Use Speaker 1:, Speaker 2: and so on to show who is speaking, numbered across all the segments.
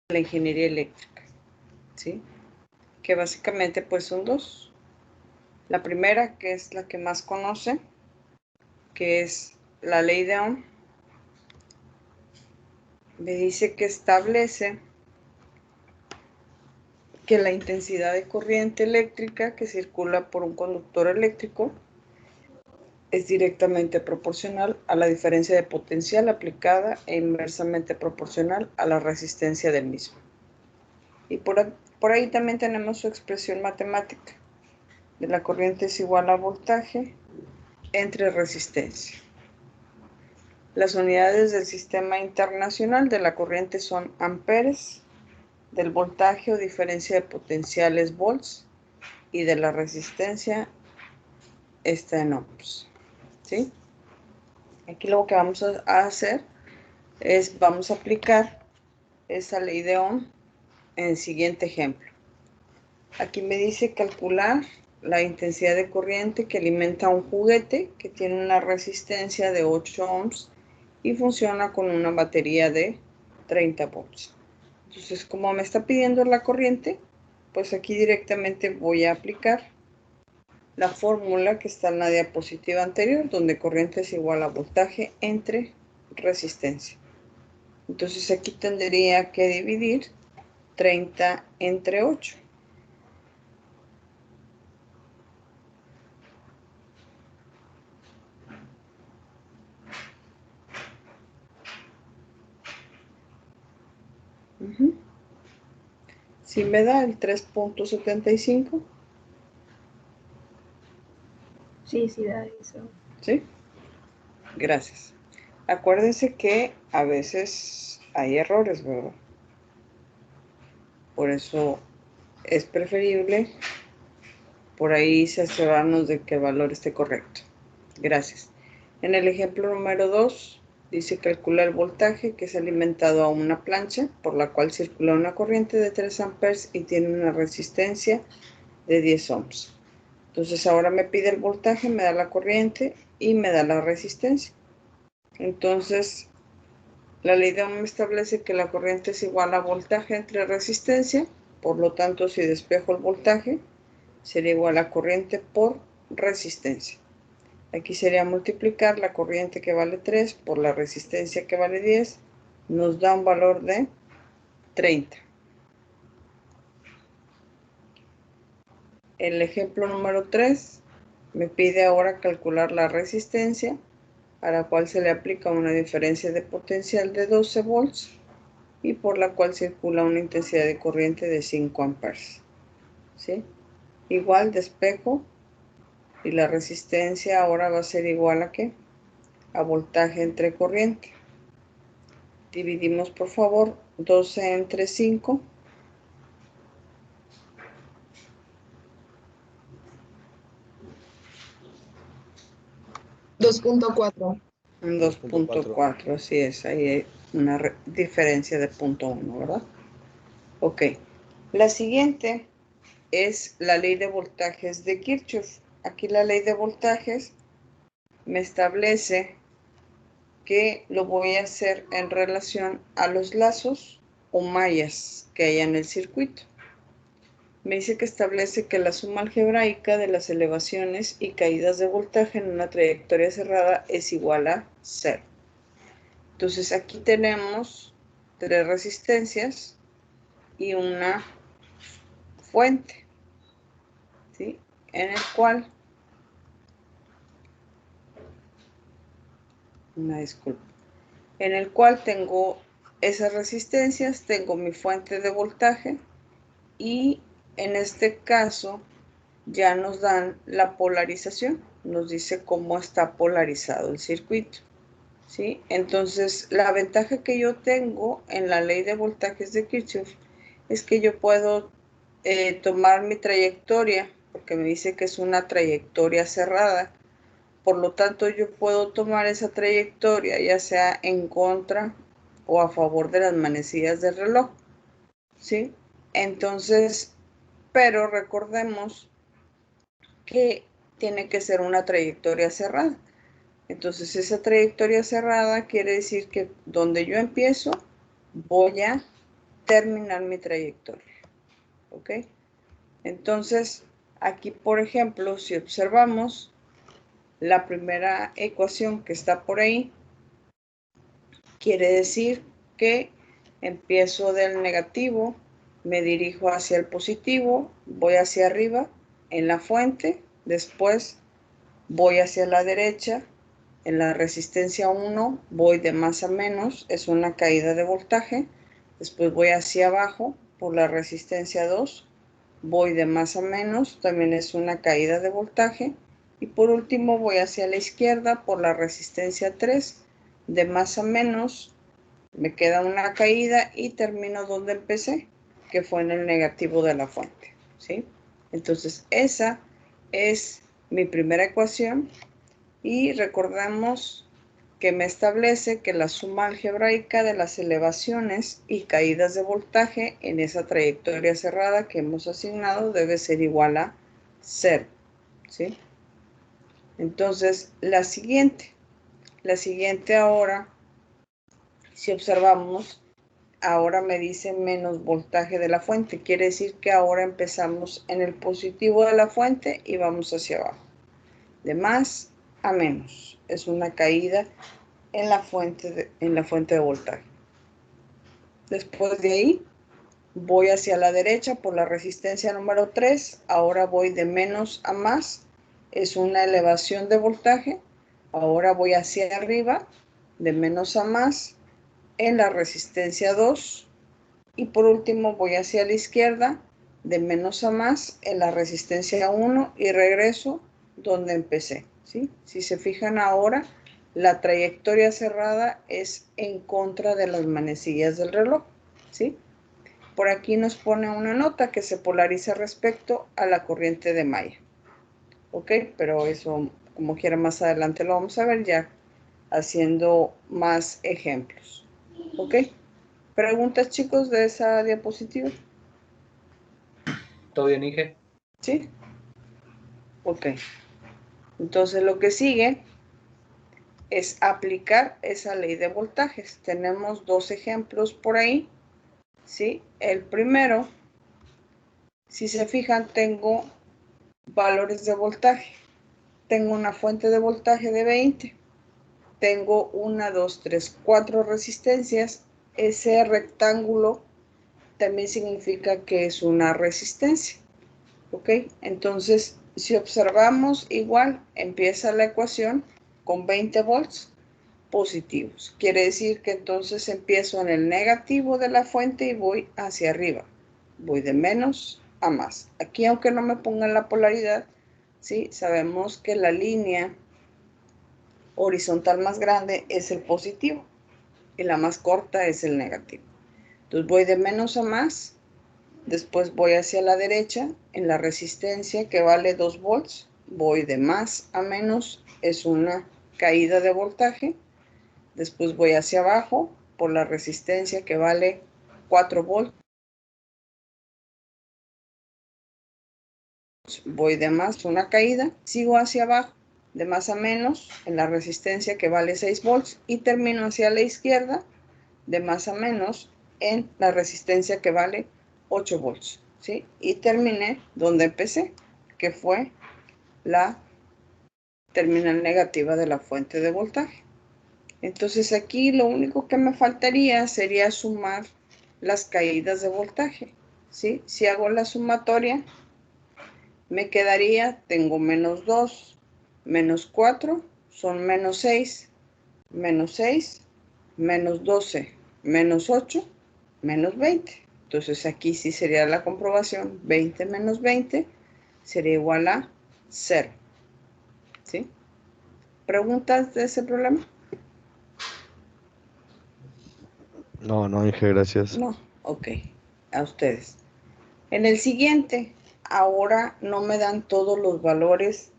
Speaker 1: la ingeniería eléctrica, ¿sí? Que básicamente pues son dos. La primera, que es la que más conoce, que es la ley de Ohm, me dice que establece que la intensidad de corriente eléctrica que circula por un conductor eléctrico es directamente proporcional a la diferencia de potencial aplicada e inversamente proporcional a la resistencia del mismo. Y por ahí también tenemos su expresión matemática de la corriente es igual a voltaje entre resistencia. Las unidades del sistema internacional de la corriente son amperes, del voltaje o diferencia de potenciales volts y de la resistencia está en ohms, ¿sí? Aquí lo que vamos a hacer es, vamos a aplicar esa ley de Ohm en el siguiente ejemplo. Aquí me dice calcular la intensidad de corriente que alimenta un juguete que tiene una resistencia de 8 ohms y funciona con una batería de 30 volts. Entonces, como me está pidiendo la corriente, pues aquí directamente voy a aplicar la fórmula que está en la diapositiva anterior, donde corriente es igual a voltaje entre resistencia. Entonces aquí tendría que dividir 30 entre 8. Si me da el 3.75.
Speaker 2: Sí, sí da eso.
Speaker 1: ¿Sí? Gracias. Acuérdense que a veces hay errores, ¿verdad? Por eso es preferible por ahí asegurarnos de que el valor esté correcto. Gracias. En el ejemplo número 2, dice calcula el voltaje que es alimentado a una plancha por la cual circula una corriente de 3 amperes y tiene una resistencia de 10 ohms. Entonces ahora me pide el voltaje, me da la corriente y me da la resistencia. Entonces, la ley de Ohm establece que la corriente es igual a voltaje entre resistencia, por lo tanto, si despejo el voltaje, sería igual a corriente por resistencia. Aquí sería multiplicar la corriente que vale 3 por la resistencia que vale 10, nos da un valor de 30. El ejemplo número 3 me pide ahora calcular la resistencia, a la cual se le aplica una diferencia de potencial de 12 volts y por la cual circula una intensidad de corriente de 5 amperes. ¿Sí? Igual despejo y la resistencia ahora va a ser igual a ¿qué? A voltaje entre corriente. Dividimos por favor 12 entre 5.
Speaker 2: 2.4.
Speaker 1: 2.4, así es, ahí hay una diferencia de 0.1, ¿verdad? Ok, la siguiente es la ley de voltajes de Kirchhoff. Aquí la ley de voltajes me establece que lo voy a hacer en relación a los lazos o mallas que hay en el circuito. Me dice que establece que la suma algebraica de las elevaciones y caídas de voltaje en una trayectoria cerrada es igual a 0. Entonces aquí tenemos 3 resistencias y una fuente, ¿sí? En el cual, en el cual tengo esas resistencias, tengo mi fuente de voltaje y en este caso ya nos dan la polarización, nos dice cómo está polarizado el circuito, ¿sí? Entonces, la ventaja que yo tengo en la ley de voltajes de Kirchhoff es que yo puedo tomar mi trayectoria, porque me dice que es una trayectoria cerrada, por lo tanto yo puedo tomar esa trayectoria ya sea en contra o a favor de las manecillas del reloj, ¿sí? Entonces, pero recordemos que tiene que ser una trayectoria cerrada. Entonces, esa trayectoria cerrada quiere decir que donde yo empiezo, voy a terminar mi trayectoria. ¿Ok? Entonces, aquí, por ejemplo, si observamos la primera ecuación que está por ahí, quiere decir que empiezo del negativo, me dirijo hacia el positivo, voy hacia arriba en la fuente, después voy hacia la derecha, en la resistencia 1 voy de más a menos, es una caída de voltaje, después voy hacia abajo por la resistencia 2, voy de más a menos, también es una caída de voltaje, y por último voy hacia la izquierda por la resistencia 3, de más a menos, me queda una caída y termino donde empecé, que fue en el negativo de la fuente, ¿sí? Entonces, esa es mi primera ecuación y recordemos que me establece que la suma algebraica de las elevaciones y caídas de voltaje en esa trayectoria cerrada que hemos asignado debe ser igual a 0, ¿sí? Entonces, la siguiente ahora, si observamos, ahora me dice menos voltaje de la fuente. Quiere decir que ahora empezamos en el positivo de la fuente y vamos hacia abajo. De más a menos. Es una caída en la fuente de voltaje. Después de ahí, voy hacia la derecha por la resistencia número 3. Ahora voy de menos a más. Es una elevación de voltaje. Ahora voy hacia arriba, de menos a más, en la resistencia 2. Y por último voy hacia la izquierda, de menos a más, en la resistencia 1 y regreso donde empecé, ¿sí? Si se fijan ahora, la trayectoria cerrada es en contra de las manecillas del reloj, ¿sí? Por aquí nos pone una nota que se polariza respecto a la corriente de malla, ¿ok? Pero eso, como quiera, más adelante lo vamos a ver ya haciendo más ejemplos, ¿ok? ¿Preguntas, chicos, de esa diapositiva?
Speaker 3: ¿Todo bien, Inge?
Speaker 1: ¿Sí? Ok. Entonces lo que sigue es aplicar esa ley de voltajes. Tenemos dos ejemplos por ahí, ¿sí? El primero, si se fijan, tengo valores de voltaje. Tengo una fuente de voltaje de 20. Tengo 1, 2, 3, 4 resistencias. Ese rectángulo también significa que es una resistencia. ¿Ok? Entonces, si observamos, igual empieza la ecuación con 20 volts positivos. Quiere decir que entonces empiezo en el negativo de la fuente y voy hacia arriba. Voy de menos a más. Aquí, aunque no me pongan la polaridad, ¿sí? Sabemos que la línea horizontal más grande es el positivo y la más corta es el negativo. Entonces voy de menos a más. Después voy hacia la derecha en la resistencia que vale 2 volts. Voy de más a menos, es una caída de voltaje. Después voy hacia abajo por la resistencia que vale 4 volts. Voy de más, una caída. Sigo hacia abajo de más a menos en la resistencia que vale 6 volts. Y termino hacia la izquierda de más a menos en la resistencia que vale 8 volts. ¿Sí? Y terminé donde empecé, que fue la terminal negativa de la fuente de voltaje. Entonces aquí lo único que me faltaría sería sumar las caídas de voltaje, ¿sí? Si hago la sumatoria, me quedaría, tengo menos 2, menos 4, son menos 6, menos 12, menos 8, menos 20. Entonces aquí sí sería la comprobación, 20 menos 20 sería igual a 0. ¿Sí? ¿Preguntas de ese problema?
Speaker 4: No, Inge, gracias.
Speaker 1: No, ok, a ustedes. En el siguiente, ahora no me dan todos los valores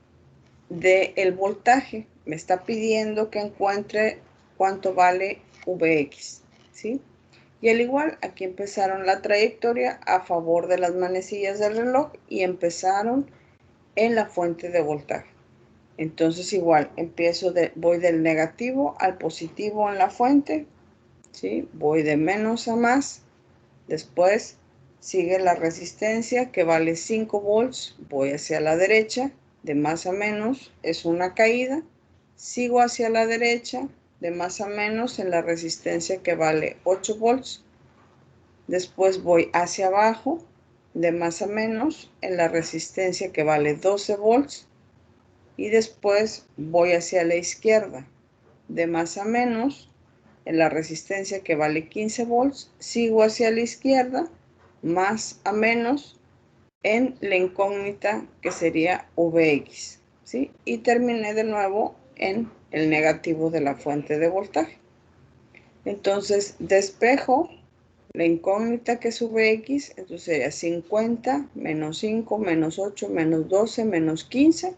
Speaker 1: del voltaje. Me está pidiendo que encuentre cuánto vale Vx, ¿sí? Y al igual, aquí empezaron la trayectoria a favor de las manecillas del reloj y empezaron en la fuente de voltaje. Entonces igual, voy del negativo al positivo en la fuente, ¿sí? Voy de menos a más, Después sigue la resistencia que vale 5 volts. Voy hacia la derecha, de más a menos, es una caída. Sigo hacia la derecha, de más a menos, en la resistencia que vale 8 volts. Después voy hacia abajo, de más a menos, en la resistencia que vale 12 volts. Y después voy hacia la izquierda, de más a menos, en la resistencia que vale 15 volts. Sigo hacia la izquierda, más a menos, en la incógnita que sería Vx, ¿sí? Y terminé de nuevo en el negativo de la fuente de voltaje. Entonces despejo la incógnita que es Vx, entonces sería 50 menos 5 menos 8 menos 12 menos 15,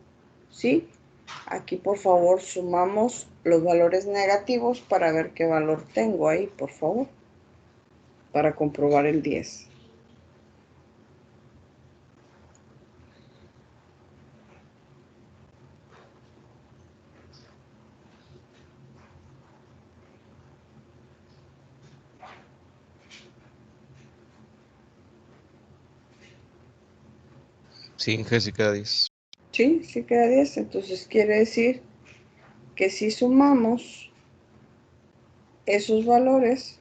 Speaker 1: ¿sí? Aquí por favor sumamos los valores negativos para ver qué valor tengo ahí, por favor, para comprobar el 10.
Speaker 3: Sí, Inge, sí queda 10.
Speaker 1: Sí, sí queda 10, entonces quiere decir que si sumamos esos valores,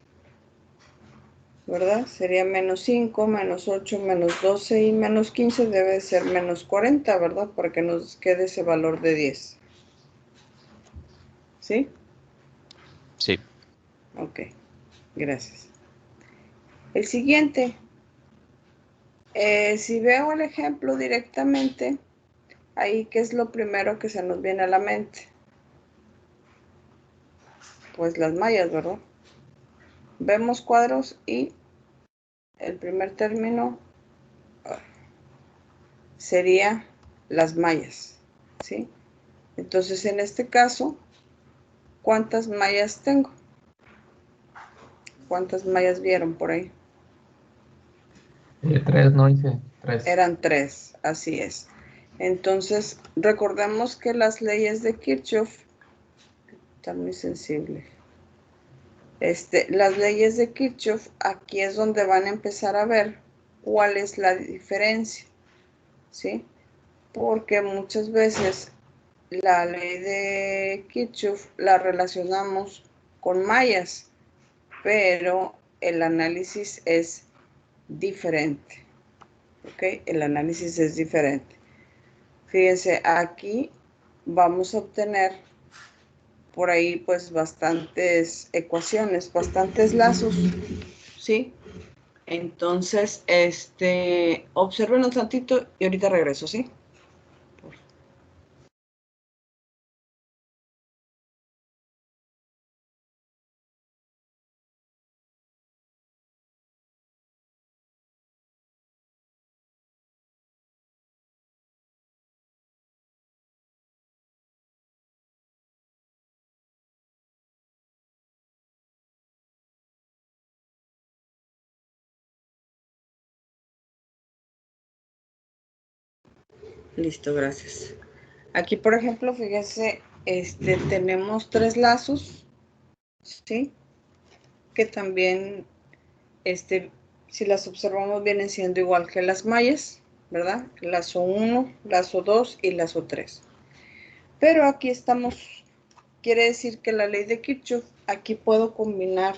Speaker 1: ¿verdad? Sería menos 5, menos 8, menos 12 y menos 15 debe ser menos 40, ¿verdad? Para que nos quede ese valor de 10. ¿Sí?
Speaker 3: Sí.
Speaker 1: Ok, gracias. El siguiente, si veo el ejemplo directamente, ahí, ¿qué es lo primero que se nos viene a la mente? Pues las mallas, ¿verdad? Vemos cuadros y el primer término sería las mallas, ¿sí? Entonces, en este caso, ¿cuántas mallas tengo? ¿Cuántas mallas vieron por ahí?
Speaker 5: 3, ¿no? Hice 3.
Speaker 1: Eran 3, así es. Entonces, recordemos que las leyes de Kirchhoff están muy sensibles. Las leyes de Kirchhoff, aquí es donde van a empezar a ver cuál es la diferencia, ¿sí? Porque muchas veces la ley de Kirchhoff la relacionamos con mallas, pero el análisis es diferente, ¿ok? El análisis es diferente. Fíjense, aquí vamos a obtener por ahí pues bastantes ecuaciones, bastantes lazos, ¿sí? Entonces, observen un tantito y ahorita regreso, ¿sí? Listo, gracias. Aquí, por ejemplo, fíjense, tenemos 3 lazos, ¿sí? Que también, si las observamos, vienen siendo igual que las mallas, ¿verdad? Lazo 1, lazo 2 y lazo 3. Pero aquí estamos, quiere decir que la ley de Kirchhoff, aquí puedo combinar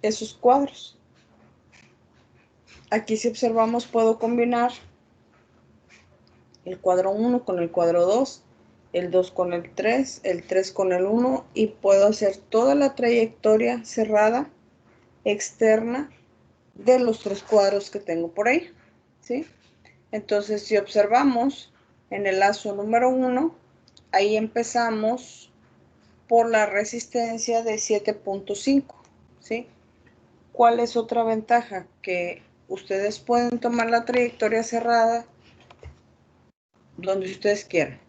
Speaker 1: esos cuadros. Aquí si observamos, puedo combinar el cuadro 1 con el cuadro 2, el 2 con el 3 con el 1 y puedo hacer toda la trayectoria cerrada externa de los 3 cuadros que tengo por ahí, ¿sí? Entonces, si observamos en el lazo número 1, ahí empezamos por la resistencia de 7.5, ¿sí? ¿Cuál es otra ventaja? Que ustedes pueden tomar la trayectoria cerrada donde ustedes quieran.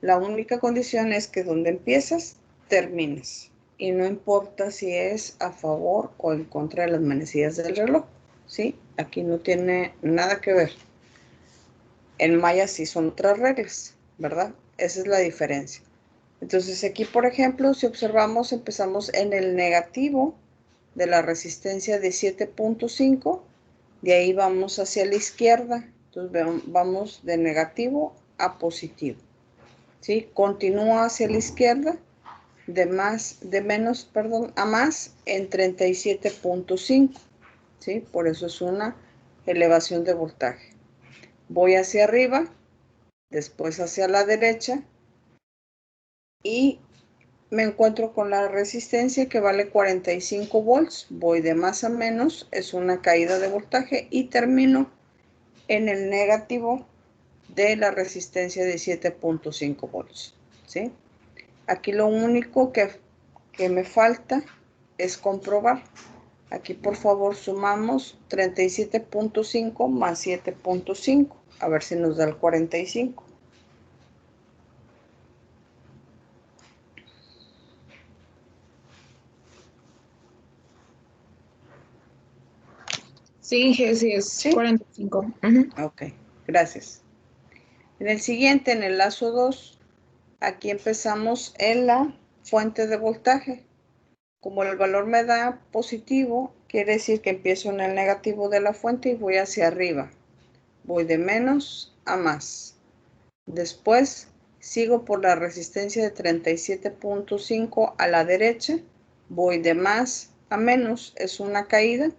Speaker 1: La única condición es que donde empiezas, termines. Y no importa si es a favor o en contra de las manecillas del reloj, ¿sí? Aquí no tiene nada que ver. En maya sí son otras reglas, ¿verdad? Esa es la diferencia. Entonces aquí, por ejemplo, si observamos, empezamos en el negativo de la resistencia de 7.5, de ahí vamos hacia la izquierda, entonces vamos de negativo a positivo, ¿sí? Continúa hacia la izquierda, de menos a más en 37.5, ¿sí? Por eso es una elevación de voltaje. Voy hacia arriba, después hacia la derecha y me encuentro con la resistencia que vale 45 volts. Voy de más a menos, es una caída de voltaje y termino en el negativo de la resistencia de 7.5 volts, ¿sí? Aquí lo único que me falta es comprobar. Aquí por favor sumamos 37.5 más 7.5, a ver si nos da el 45.
Speaker 2: Sí, sí, es
Speaker 1: ¿Sí?
Speaker 2: 45.
Speaker 1: Ok, gracias. En el siguiente, en el lazo 2, aquí empezamos en la fuente de voltaje. Como el valor me da positivo, quiere decir que empiezo en el negativo de la fuente y voy hacia arriba. Voy de menos a más. Después sigo por la resistencia de 37.5 a la derecha. Voy de más a menos, es una caída.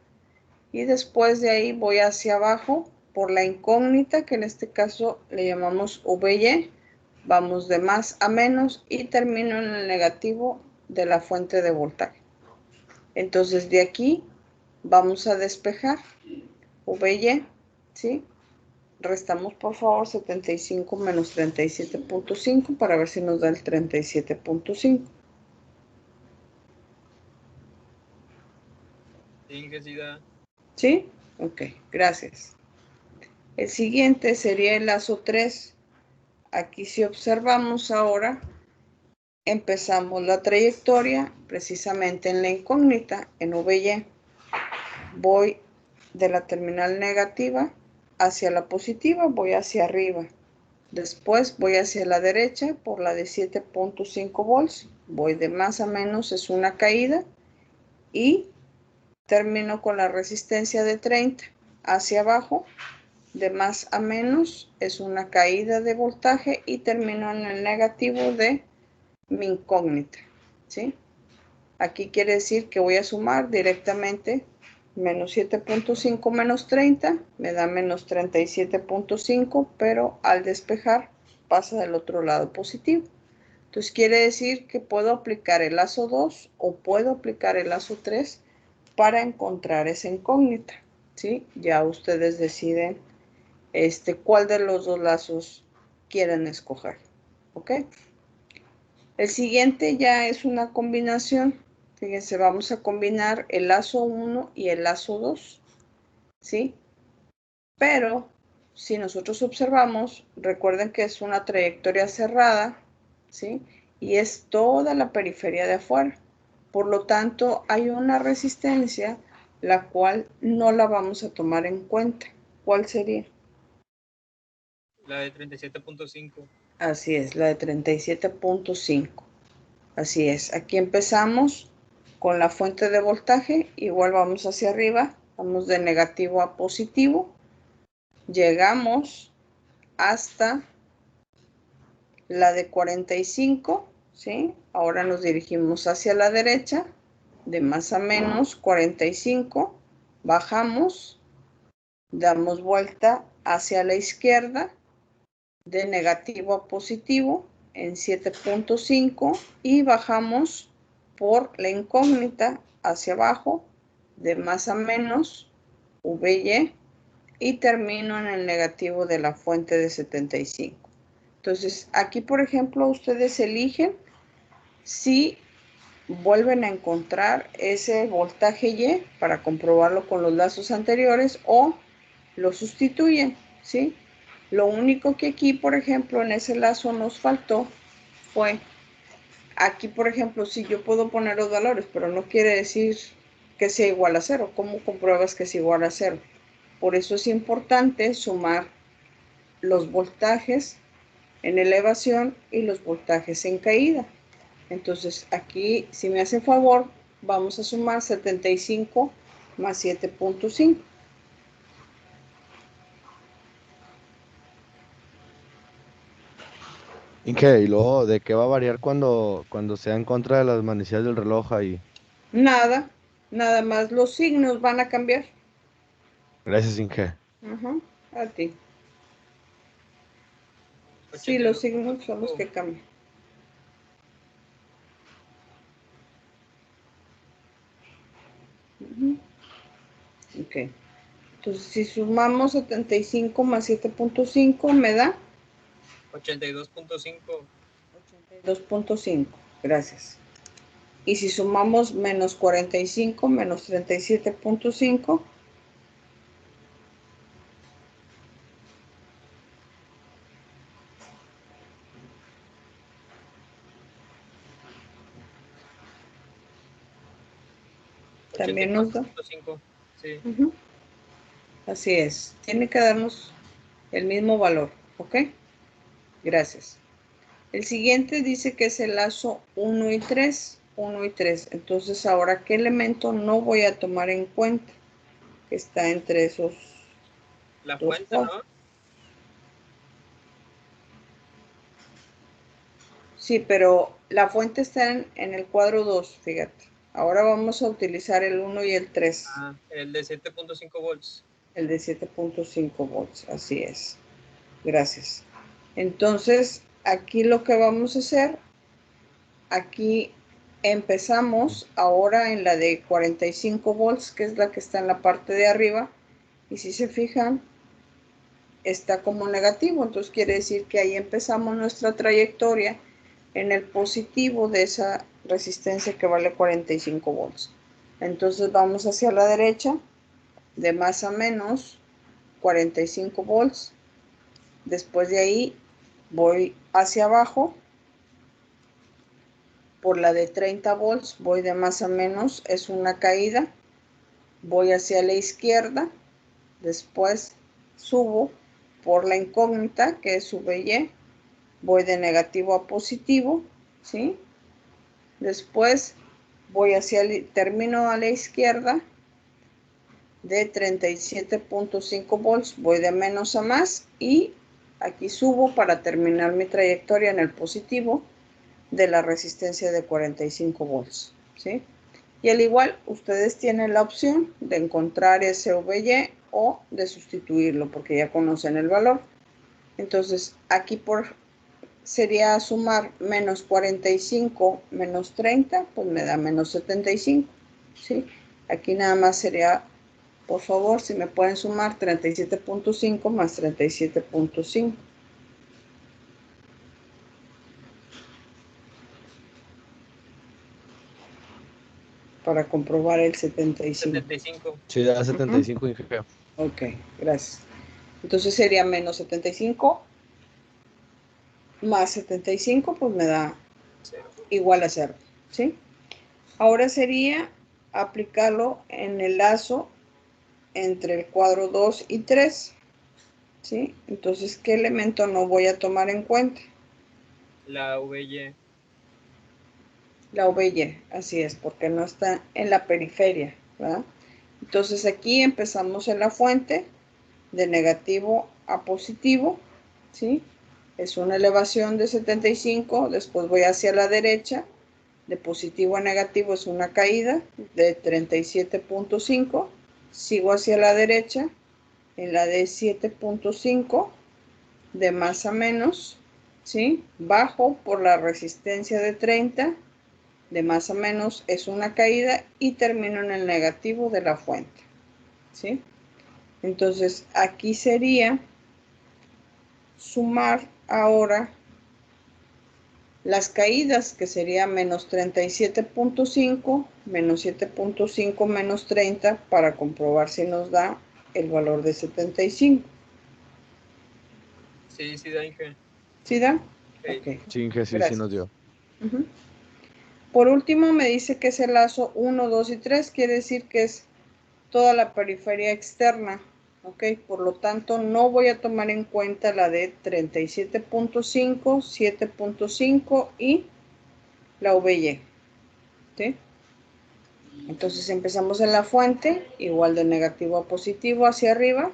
Speaker 1: Y después de ahí voy hacia abajo por la incógnita, que en este caso le llamamos VY. Vamos de más a menos y termino en el negativo de la fuente de voltaje. Entonces de aquí vamos a despejar VY, ¿sí? Restamos por favor 75 menos 37.5 para ver si nos da el 37.5. ¿Sí? Ok, gracias. El siguiente sería el lazo 3. Aquí si observamos ahora, empezamos la trayectoria precisamente en la incógnita, en VY. Voy de la terminal negativa hacia la positiva, voy hacia arriba. Después voy hacia la derecha por la de 7.5 volts. Voy de más a menos, es una caída. Y termino con la resistencia de 30 hacia abajo. De más a menos es una caída de voltaje y termino en el negativo de mi incógnita, ¿sí? Aquí quiere decir que voy a sumar directamente menos 7.5 menos 30, me da menos 37.5, pero al despejar pasa del otro lado positivo. Entonces quiere decir que puedo aplicar el lazo 2 o puedo aplicar el lazo 3 para encontrar esa incógnita, ¿sí? Ya ustedes deciden cuál de los dos lazos quieren escoger, ¿ok? El siguiente ya es una combinación. Fíjense, vamos a combinar el lazo 1 y el lazo 2, ¿sí? Pero si nosotros observamos, recuerden que es una trayectoria cerrada, ¿sí? Y es toda la periferia de afuera. Por lo tanto, hay una resistencia la cual no la vamos a tomar en cuenta. ¿Cuál sería?
Speaker 5: La de 37.5.
Speaker 1: Así es, la de 37.5. Así es, aquí empezamos con la fuente de voltaje, igual vamos hacia arriba, vamos de negativo a positivo, llegamos hasta la de 45, ¿sí? Ahora nos dirigimos hacia la derecha, de más a menos 45, bajamos, damos vuelta hacia la izquierda, de negativo a positivo en 7.5 y bajamos por la incógnita hacia abajo de más a menos VY y termino en el negativo de la fuente de 75. Entonces aquí por ejemplo ustedes eligen si vuelven a encontrar ese voltaje Y para comprobarlo con los lazos anteriores o lo sustituyen, ¿sí? Lo único que aquí, por ejemplo, en ese lazo nos faltó fue, aquí, por ejemplo, sí yo puedo poner los valores, pero no quiere decir que sea igual a 0. ¿Cómo compruebas que es igual a 0? Por eso es importante sumar los voltajes en elevación y los voltajes en caída. Entonces, aquí, si me hace favor, vamos a sumar 75 más 7.5.
Speaker 4: Inge, y luego, ¿de qué va a variar cuando sea en contra de las manecillas del reloj ahí?
Speaker 1: Nada, nada más los signos van a cambiar.
Speaker 4: Gracias, Inge.
Speaker 1: Ajá, a ti. Sí, los signos son los
Speaker 5: 82.5.
Speaker 1: que cambian. Ujú. Ok. Entonces, si sumamos 75 más 7.5, me da
Speaker 5: 82.5.
Speaker 1: 82.5. Gracias. Y si sumamos menos 45 menos 37.5, también nos da.
Speaker 5: 84.5. Sí.
Speaker 1: Ujú. Así es. Tiene que darnos el mismo valor. ¿Ok? Gracias. El siguiente dice que es el lazo 1 y 3. 1 y 3. Entonces, ahora, ¿qué elemento no voy a tomar en cuenta? Que está entre esos
Speaker 5: La
Speaker 1: dos
Speaker 5: fuente,
Speaker 1: cuadros.
Speaker 5: ¿no?
Speaker 1: Sí, pero la fuente está en el cuadro 2, fíjate. Ahora vamos a utilizar el 1 y el 3.
Speaker 5: Ah, el de 7.5 volts.
Speaker 1: El de 7.5 volts, así es. Gracias. Entonces, aquí lo que vamos a hacer, aquí empezamos ahora en la de 45 volts, que es la que está en la parte de arriba. Y si se fijan, está como negativo. Entonces quiere decir que ahí empezamos nuestra trayectoria en el positivo de esa resistencia que vale 45 volts. Entonces vamos hacia la derecha, de más a menos 45 volts. Después de ahí voy hacia abajo. Por la de 30 volts voy de más a menos, es una caída. Voy hacia la izquierda. Después subo por la incógnita, que es VY. Voy de negativo a positivo, ¿sí? Después voy termino a la izquierda de 37.5 volts, voy de menos a más y aquí subo para terminar mi trayectoria en el positivo de la resistencia de 45 volts, ¿sí? Y al igual, ustedes tienen la opción de encontrar SVY o de sustituirlo porque ya conocen el valor. Entonces, aquí sería sumar menos 45 menos 30, pues me da menos 75, ¿sí? Aquí nada más sería, por favor, si me pueden sumar 37.5 más 37.5. Para comprobar el 75.
Speaker 5: 75.
Speaker 4: Sí, da 75, Inge.
Speaker 1: Ok, gracias. Entonces sería menos 75 más 75, pues me da
Speaker 5: 0.
Speaker 1: igual a 0, ¿sí? Ahora sería aplicarlo en el lazo entre el cuadro 2 y 3, ¿sí? Entonces, ¿qué elemento no voy a tomar en cuenta?
Speaker 5: La VY.
Speaker 1: La VY, así es, porque no está en la periferia, ¿verdad? Entonces aquí empezamos en la fuente de negativo a positivo, ¿sí? Es una elevación de 75, después voy hacia la derecha, de positivo a negativo es una caída de 37.5, sigo hacia la derecha, en la de 7.5, de más a menos, ¿sí? Bajo por la resistencia de 30, de más a menos es una caída y termino en el negativo de la fuente, ¿sí? Entonces aquí sería sumar ahora las caídas, que sería menos 37.5, menos 7.5, menos 30, para comprobar si nos da el valor de 75.
Speaker 5: Sí, sí, da Inge.
Speaker 1: ¿Sí da?
Speaker 5: Okay.
Speaker 1: Ok,
Speaker 4: Sí, Inge, sí, sí
Speaker 1: gracias.
Speaker 4: nos dio.
Speaker 1: Uh-huh. Por último me dice que es el lazo 1, 2 y 3, quiere decir que es toda la periferia externa, ¿ok? Por lo tanto, no voy a tomar en cuenta la de 37.5, 7.5 y la VY, ¿sí? Entonces empezamos en la fuente, igual de negativo a positivo hacia arriba.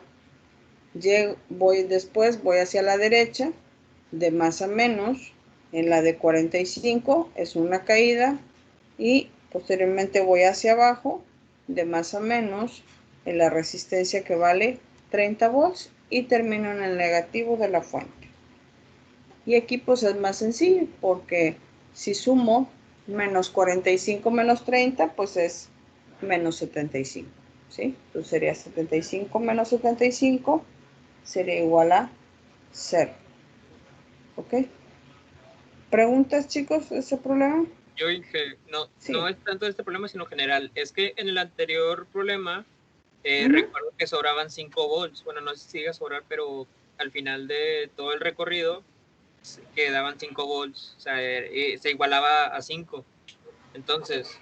Speaker 1: Después voy hacia la derecha, de más a menos. En la de 45 es una caída. Y posteriormente voy hacia abajo, de más a menos, en la resistencia que vale 30 volts. Y termino en el negativo de la fuente. Y aquí pues es más sencillo, porque si sumo menos 45 menos 30, pues es menos 75, ¿sí? Entonces sería 75 menos 75, sería igual a 0, ¿ok? ¿Preguntas, chicos, de ese problema?
Speaker 5: Yo dije, no,
Speaker 1: Sí.
Speaker 5: no es tanto este problema, sino general. Es que en el anterior problema,
Speaker 1: Ujú.
Speaker 5: recuerdo que sobraban 5 volts. Bueno, no sé si sigue a sobrar, pero al final de todo el recorrido quedaban 5 volts. O sea, se igualaba a 5. Entonces,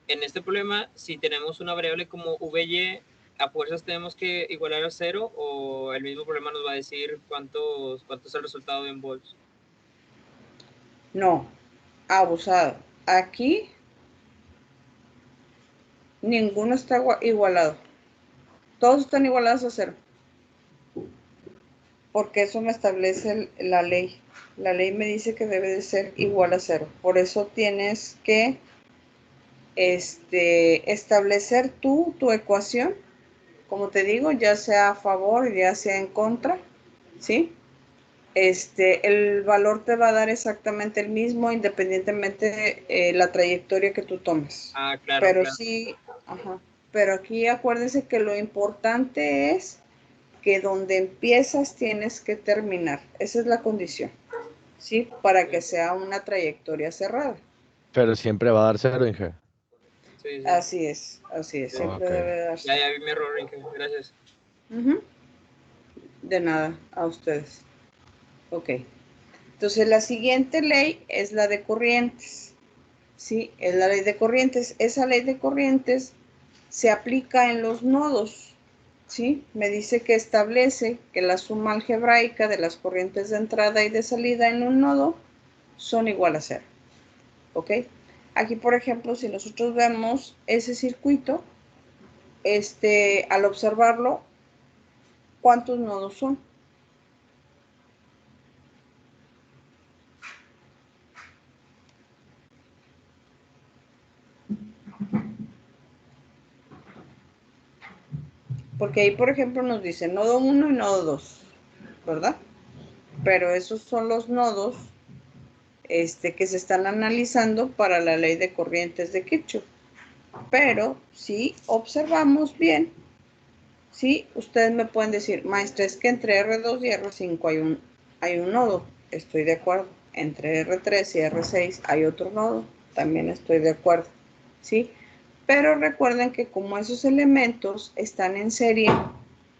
Speaker 5: en este problema, si tenemos una variable como VY, a fuerzas tenemos que igualar a 0, o el mismo problema nos va a decir cuánto es el resultado en volts.
Speaker 1: No, abusado. Aquí ninguno está igualado. Todos están igualados a 0. Porque eso me establece la ley. La ley me dice que debe de ser igual a 0. Por eso tienes que establecer tu ecuación, como te digo, ya sea a favor, ya sea en contra, ¿sí? El valor te va a dar exactamente el mismo, independientemente de la trayectoria que tú tomes.
Speaker 5: Ah, claro,
Speaker 1: Pero
Speaker 5: claro.
Speaker 1: sí, ajá. Pero aquí acuérdense que lo importante es que donde empiezas tienes que terminar. Esa es la condición, ¿sí? Para que sea una trayectoria cerrada.
Speaker 4: Pero siempre va a dar 0, Inge.
Speaker 5: Sí, sí.
Speaker 1: Así es, siempre
Speaker 4: Ok.
Speaker 1: debe darse.
Speaker 5: Ya vi mi error, Inge. Gracias.
Speaker 1: Ujú. De nada, a ustedes. Ok. Entonces la siguiente ley es la de corrientes. ¿Sí? Es la ley de corrientes. Esa ley de corrientes se aplica en los nodos. ¿Sí? Me dice que establece que la suma algebraica de las corrientes de entrada y de salida en un nodo son igual a 0. ¿Ok? Aquí, por ejemplo, si nosotros vemos ese circuito, al observarlo, ¿cuántos nodos son? Porque ahí, por ejemplo, nos dice nodo 1 y nodo 2, ¿verdad? Pero esos son los nodos que se están analizando para la ley de corrientes de Kirchhoff. Pero si observamos bien, sí, ustedes me pueden decir, maestra, es que entre R2 y R5 hay un nodo. Estoy de acuerdo. Entre R3 y R6 hay otro nodo. También estoy de acuerdo. ¿Sí? Pero recuerden que como esos elementos están en serie,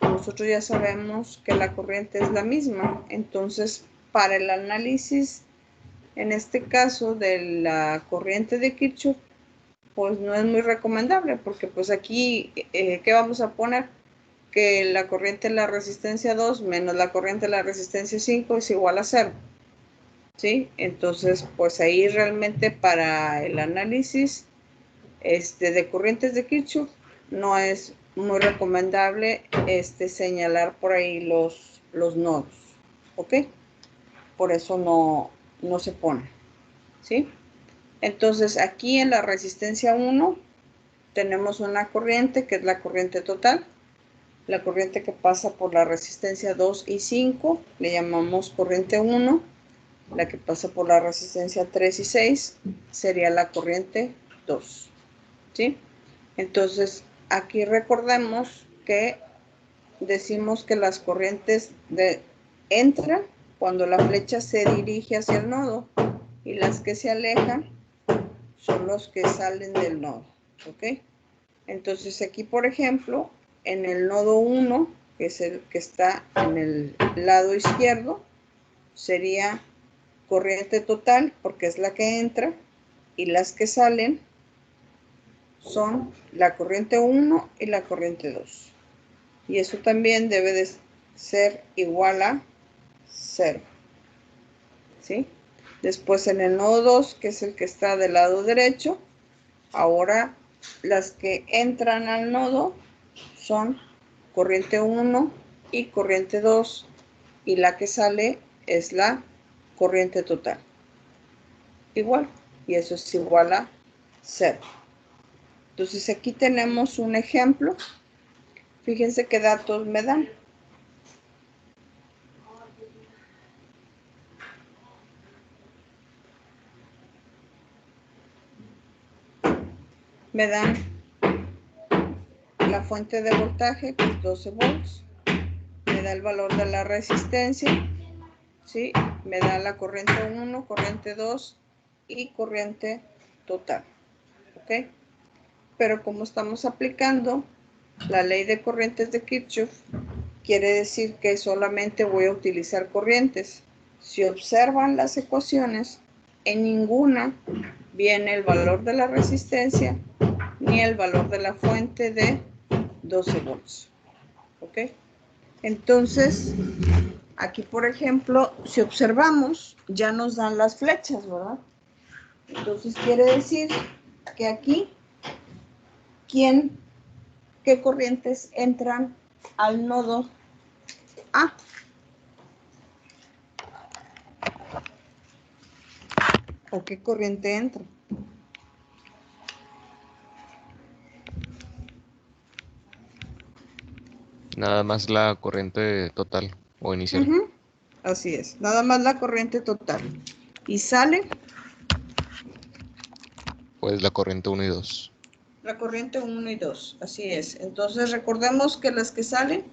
Speaker 1: nosotros ya sabemos que la corriente es la misma. Entonces, para el análisis, en este caso de la corriente de Kirchhoff, pues no es muy recomendable, porque pues aquí, ¿qué vamos a poner? Que la corriente de la resistencia 2 menos la corriente de la resistencia 5 es igual a 0. ¿Sí? Entonces, pues ahí realmente para el análisis de corrientes de Kirchhoff no es muy recomendable señalar por ahí los nodos. ¿Ok? Por eso no se pone. ¿Sí? Entonces, aquí en la resistencia 1 tenemos una corriente que es la corriente total. La corriente que pasa por la resistencia 2 y 5 le llamamos corriente 1. La que pasa por la resistencia 3 y 6 sería la corriente 2. ¿Sí? Entonces, aquí recordemos que decimos que las corrientes entran cuando la flecha se dirige hacia el nodo y las que se alejan son los que salen del nodo. ¿Ok? Entonces aquí, por ejemplo, en el nodo 1, que es el que está en el lado izquierdo, sería corriente total, porque es la que entra, y las que salen son la corriente 1 y la corriente 2. Y eso también debe de ser igual a 0. ¿Sí? Después en el nodo 2, que es el que está del lado derecho, ahora las que entran al nodo son corriente 1 y corriente 2, y la que sale es la corriente total. Igual, y eso es igual a 0. Entonces aquí tenemos un ejemplo. Fíjense qué datos me dan. Me dan la fuente de voltaje, que es 12 volts. Me da el valor de la resistencia, ¿sí? Me da la corriente 1, corriente 2 y corriente total. ¿Ok? Pero como estamos aplicando la ley de corrientes de Kirchhoff, quiere decir que solamente voy a utilizar corrientes. Si observan las ecuaciones, en ninguna viene el valor de la resistencia ni el valor de la fuente de 12 volts. ¿Ok? Entonces, aquí por ejemplo, si observamos, ya nos dan las flechas, ¿verdad? Entonces quiere decir que aquí, ¿qué corrientes entran al nodo A? ¿O qué corriente entra?
Speaker 3: Nada más la corriente total o inicial.
Speaker 1: Uh-huh. Así es, nada más la corriente total. ¿Y sale?
Speaker 3: Pues la corriente 1 y 2.
Speaker 1: La corriente 1 y 2, así es. Entonces recordemos que las que salen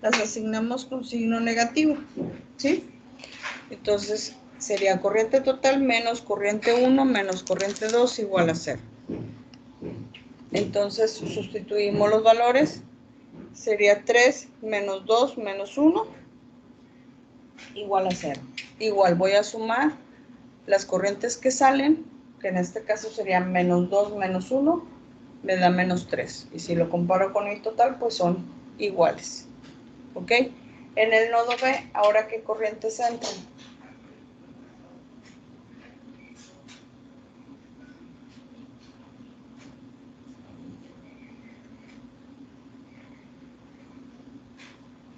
Speaker 1: las asignamos con signo negativo, ¿sí? Entonces sería corriente total menos corriente 1 menos corriente 2 igual a 0. Entonces sustituimos los valores. Sería 3 menos 2 menos 1 igual a 0. Igual voy a sumar las corrientes que salen, que en este caso serían menos 2 menos 1, me da menos 3. Y si lo comparo con el total, pues son iguales. ¿Ok? En el nodo B, ¿ahora qué corrientes entran?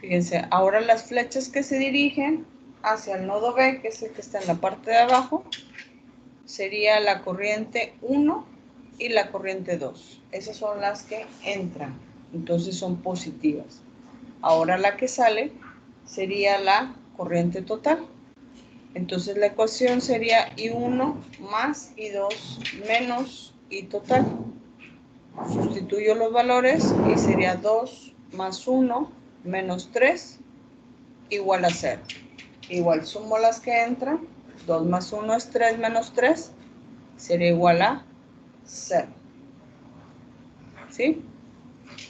Speaker 1: Fíjense, ahora las flechas que se dirigen hacia el nodo B, que es el que está en la parte de abajo, sería la corriente 1 y la corriente 2. Esas son las que entran, entonces son positivas. Ahora la que sale sería la corriente total. Entonces la ecuación sería I1 más I2 menos I total. Sustituyo los valores y sería 2 más 1 menos 3 igual a 0. Igual sumo las que entran. 2 más 1 es 3 menos 3. Sería igual a 0. ¿Sí?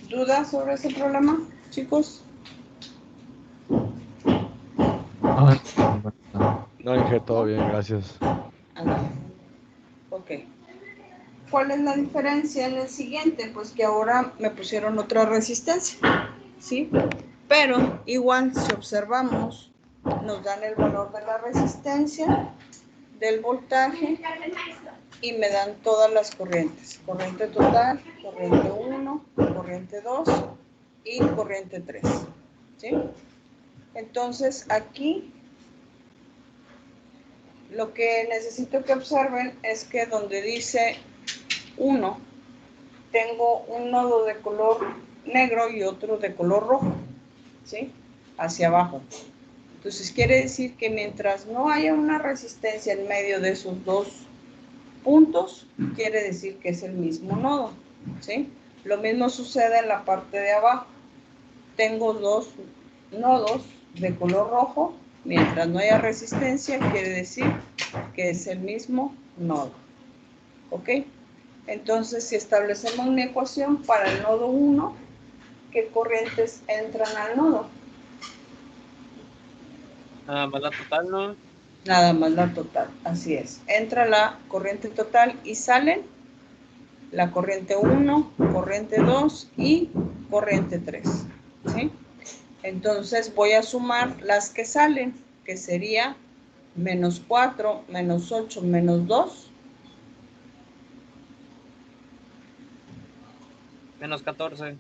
Speaker 1: ¿Dudas sobre ese problema, chicos?
Speaker 4: No, Inge, todo bien, gracias.
Speaker 1: Ok. ¿Cuál es la diferencia en el siguiente? Pues que ahora me pusieron otra resistencia, ¿sí? Pero igual, si observamos, nos dan el valor de la resistencia, del voltaje, y me dan todas las corrientes. Corriente total, corriente 1, corriente 2 y corriente 3, ¿sí? Entonces, aquí lo que necesito que observen es que donde dice 1, tengo un nodo de color negro y otro de color rojo, ¿sí? Hacia abajo. Entonces quiere decir que mientras no haya una resistencia en medio de esos dos puntos, quiere decir que es el mismo nodo, ¿sí? Lo mismo sucede en la parte de abajo. Tengo dos nodos de color rojo. Mientras no haya resistencia, quiere decir que es el mismo nodo. ¿Ok? Entonces, si establecemos una ecuación para el nodo 1, ¿qué corrientes entran al nodo?
Speaker 5: Nada más la total, ¿no?
Speaker 1: Nada más la total, así es. Entra la corriente total y salen la corriente 1, corriente 2 y corriente 3. ¿Sí? Entonces voy a sumar las que salen, que sería menos 4, menos 8, menos 2.
Speaker 5: Menos 14.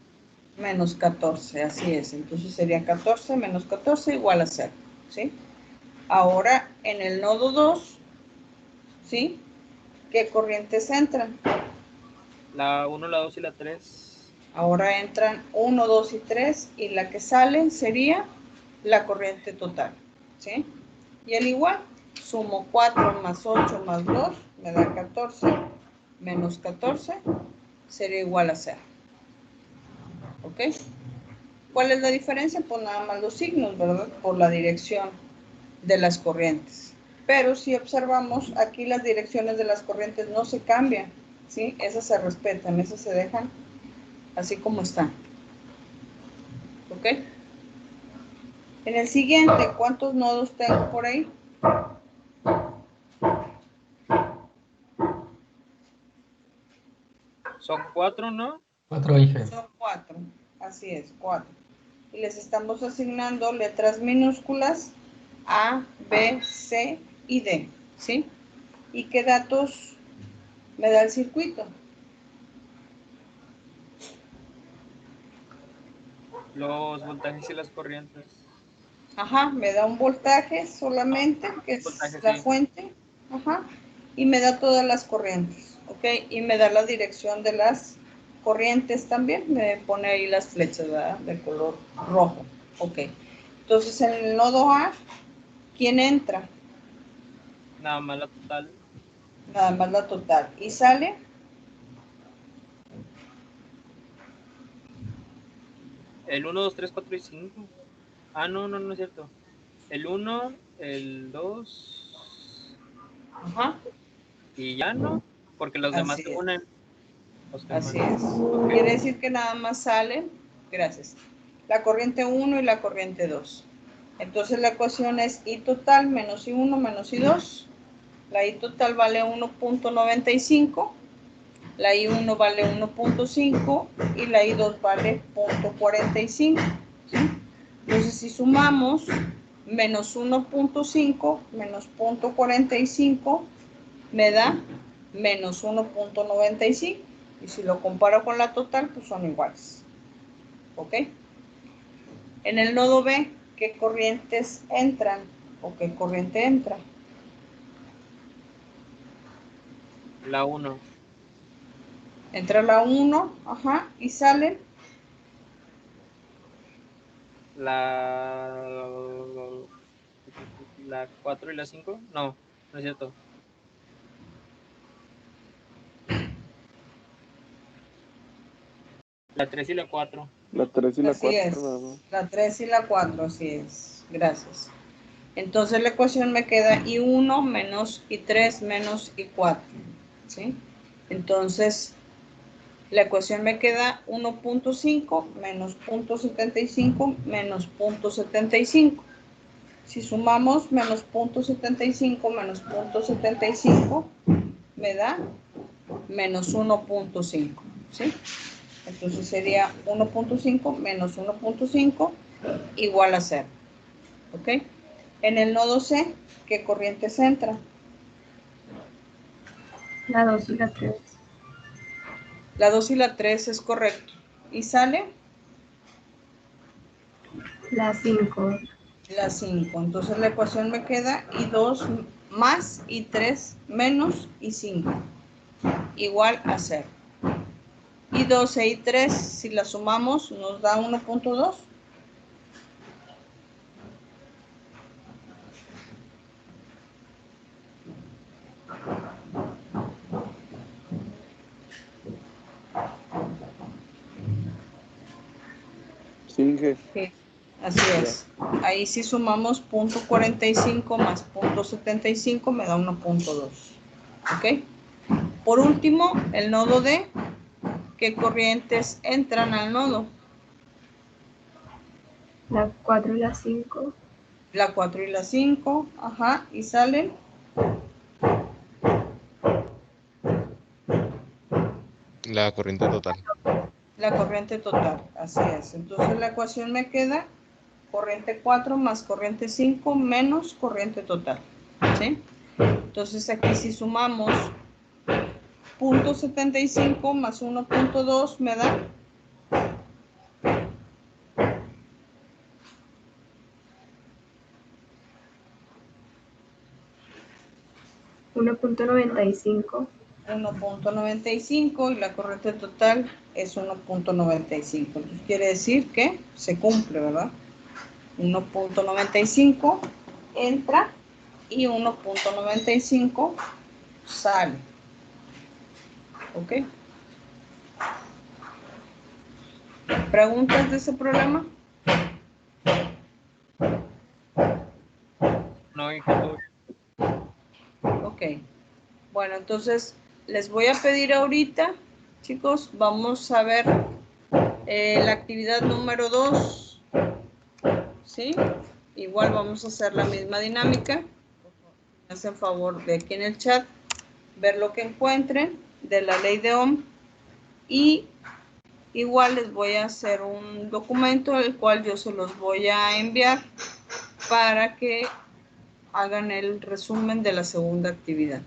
Speaker 1: Menos 14, así es. Entonces sería 14 menos 14 igual a 0, ¿sí? Ahora, en el nodo 2, ¿sí? ¿Qué corrientes entran?
Speaker 5: La 1, la 2 y la 3.
Speaker 1: Ahora entran 1, 2 y 3 y la que sale sería la corriente total, ¿sí? Y al igual, sumo 4 más 8 más 2, me da 14, menos 14 sería igual a 0, ¿ok? ¿Cuál es la diferencia? Pues nada más los signos, ¿verdad? Por la dirección de las corrientes. Pero si observamos, aquí las direcciones de las corrientes no se cambian, ¿sí? Esas se respetan, esas se dejan así como están. ¿Ok? En el siguiente, ¿cuántos nodos tengo por ahí?
Speaker 5: Son 4, ¿no?
Speaker 6: 4 hijas.
Speaker 1: Son 4, así es, 4. Y les estamos asignando letras minúsculas A, B, C y D, ¿sí? ¿Y qué datos me da el circuito?
Speaker 5: Los voltajes y las corrientes.
Speaker 1: Ajá, me da un voltaje solamente, que es
Speaker 5: Voltaje,
Speaker 1: la
Speaker 5: sí.
Speaker 1: fuente, ajá, y me da todas las corrientes, ¿ok? Y me da la dirección de las corrientes también, me pone ahí las flechas, ¿verdad? De color rojo, ok. Entonces, en el nodo A, ¿quién entra?
Speaker 5: Nada más la total.
Speaker 1: Nada más la total. ¿Y sale?
Speaker 5: El 1, 2, 3, 4 y 5. Ah, no, no, no es cierto. El 1, el 2
Speaker 1: Ajá,
Speaker 5: y ya no, porque los demás
Speaker 1: así
Speaker 5: se
Speaker 1: es.
Speaker 5: unen. Los
Speaker 1: Así
Speaker 5: demás.
Speaker 1: es.
Speaker 5: Ok.
Speaker 1: Quiere decir que nada más salen, gracias, la corriente 1 y la corriente 2. Entonces la ecuación es I total menos I1 menos I2. La I total vale 1.95, la I1 vale 1.5 y la I2 vale 0.45. ¿Sí? Entonces si sumamos menos 1.5 menos 0.45 me da menos 1.95. Y si lo comparo con la total, pues son iguales. ¿Ok? En el nodo B, ¿qué corrientes entran? ¿O qué corriente entra?
Speaker 5: La 1.
Speaker 1: Entra la 1, ajá, y sale
Speaker 5: La 4 y la 5. No, no es cierto. La 3 y la 4.
Speaker 7: La 3 y la
Speaker 1: así
Speaker 7: 4
Speaker 1: es,
Speaker 7: nada más.
Speaker 1: la 3 y la 4, así es. Gracias. Entonces la ecuación me queda I1 menos I3 menos I4, ¿sí? Entonces la ecuación me queda 1.5 menos 0.75 menos 0.75. Si sumamos menos 0.75 menos 0.75 me da menos 1.5, ¿sí? Entonces sería 1.5 menos 1.5 igual a 0, ¿ok? En el nodo C, ¿qué corrientes entran?
Speaker 2: La 2 y la 3.
Speaker 1: La 2 y la 3 es correcto. ¿Y sale?
Speaker 2: La 5.
Speaker 1: La 5. Entonces la ecuación me queda I2 más I3 menos I5 igual a 0. I2 e I3, si la sumamos, nos da 1.2.
Speaker 7: Singe.
Speaker 1: Sí, así es. Ahí si sumamos 0.45 más 0.75 me da 1.2. ¿Ok? Por último, el nodo D, ¿qué corrientes entran al nodo?
Speaker 2: La 4 y la 5.
Speaker 1: La 4 y la 5, ajá, y salen
Speaker 3: La corriente total.
Speaker 1: la corriente total, así es. Entonces la ecuación me queda corriente 4 más corriente 5 menos corriente total, ¿sí? Entonces aquí si sumamos 0.75 más 1.2 me da
Speaker 2: 1.95.
Speaker 1: 1.95 y la corriente total es 1.95. Entonces quiere decir que se cumple, ¿verdad? 1.95 entra y 1.95 sale. ¿Ok? ¿Preguntas de ese problema?
Speaker 5: No, ingeniería.
Speaker 1: Ok. Bueno, entonces les voy a pedir ahorita, chicos, vamos a ver la actividad número 2. ¿Sí? Igual vamos a hacer la misma dinámica. Me hacen favor de aquí en el chat ver lo que encuentren de la ley de Ohm y igual les voy a hacer un documento el cual yo se los voy a enviar para que hagan el resumen de la segunda actividad.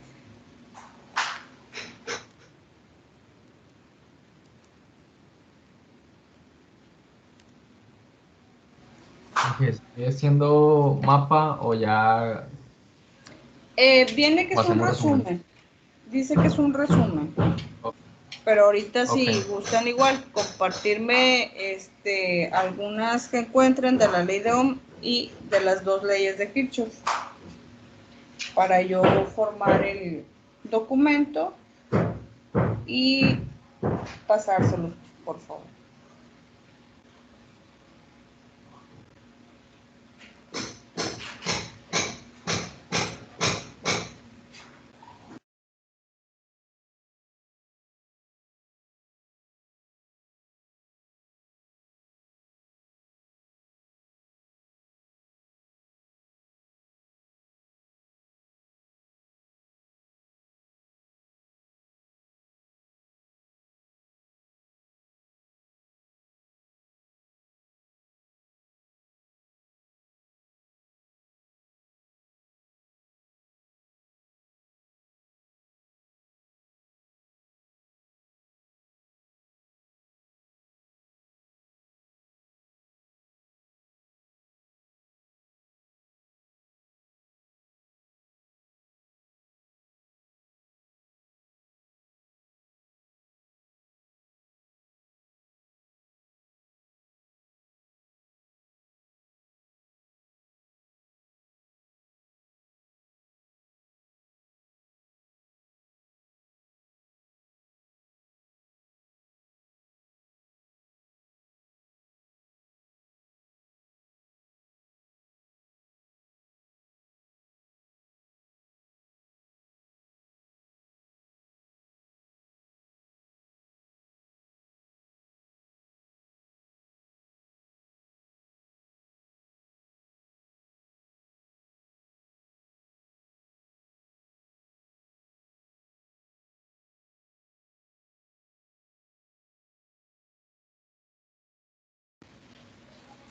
Speaker 6: ¿Sigue siendo mapa o ya
Speaker 1: Viene que
Speaker 6: o
Speaker 1: es un
Speaker 6: hacemos resumen?
Speaker 1: resumen. Dice que es un resumen.
Speaker 6: Ok.
Speaker 1: Pero ahorita si
Speaker 6: Ok.
Speaker 1: gustan igual compartirme algunas que encuentren de la ley de Ohm y de las dos leyes de Kirchhoff para yo formar el documento y pasárselo, por favor.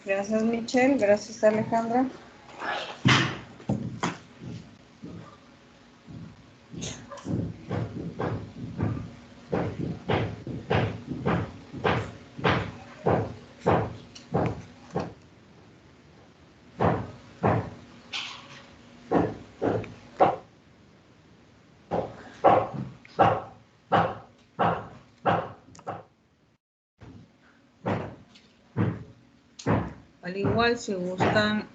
Speaker 1: Gracias, Michelle. Gracias, Alejandra. Al igual, si gustan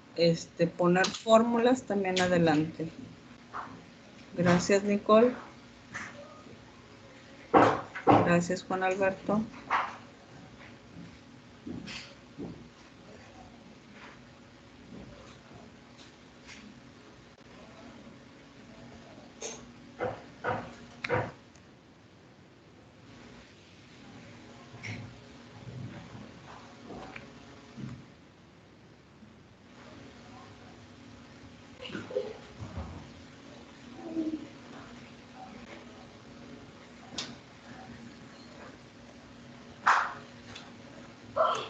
Speaker 1: poner fórmulas, también adelante. Gracias, Nicole. Gracias, Juan Alberto.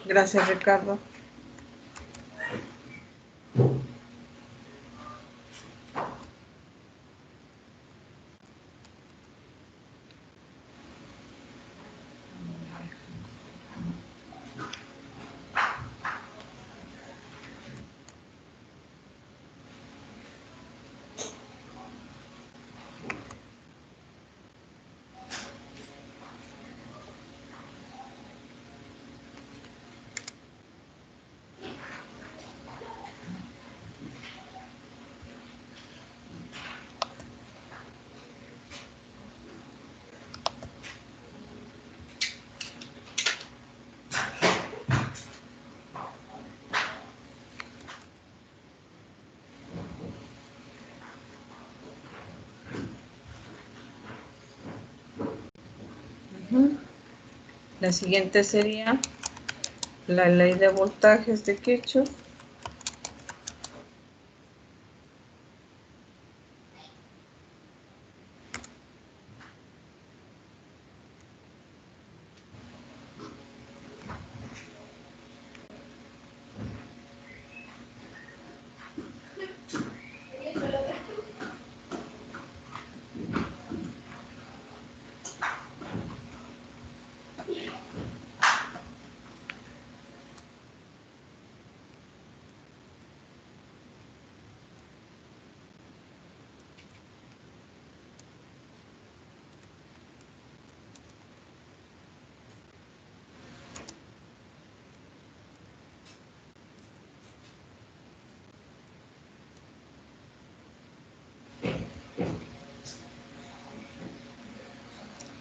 Speaker 1: Gracias, Ricardo. Ujú. La siguiente sería la ley de voltajes de Kirchhoff.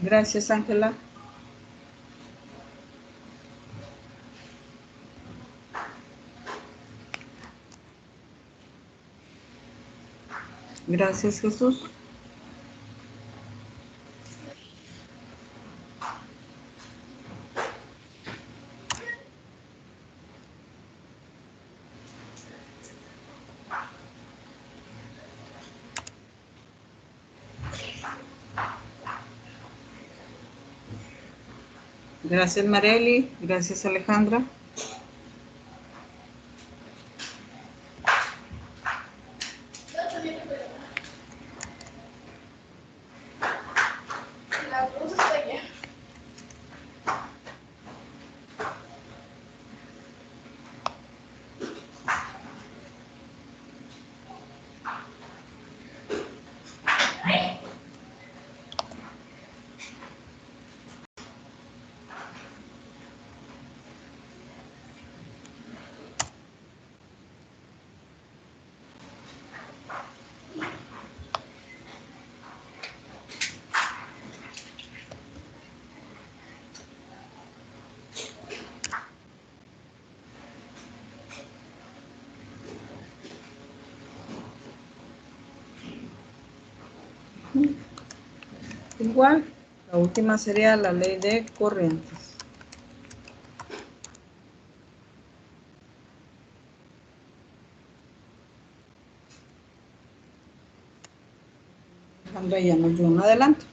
Speaker 1: Gracias, Ángela. Gracias, Jesús. Gracias, Marely. Gracias, Alejandra. Igual, la última sería la ley de corrientes. Alejandra ya nos dio un adelanto.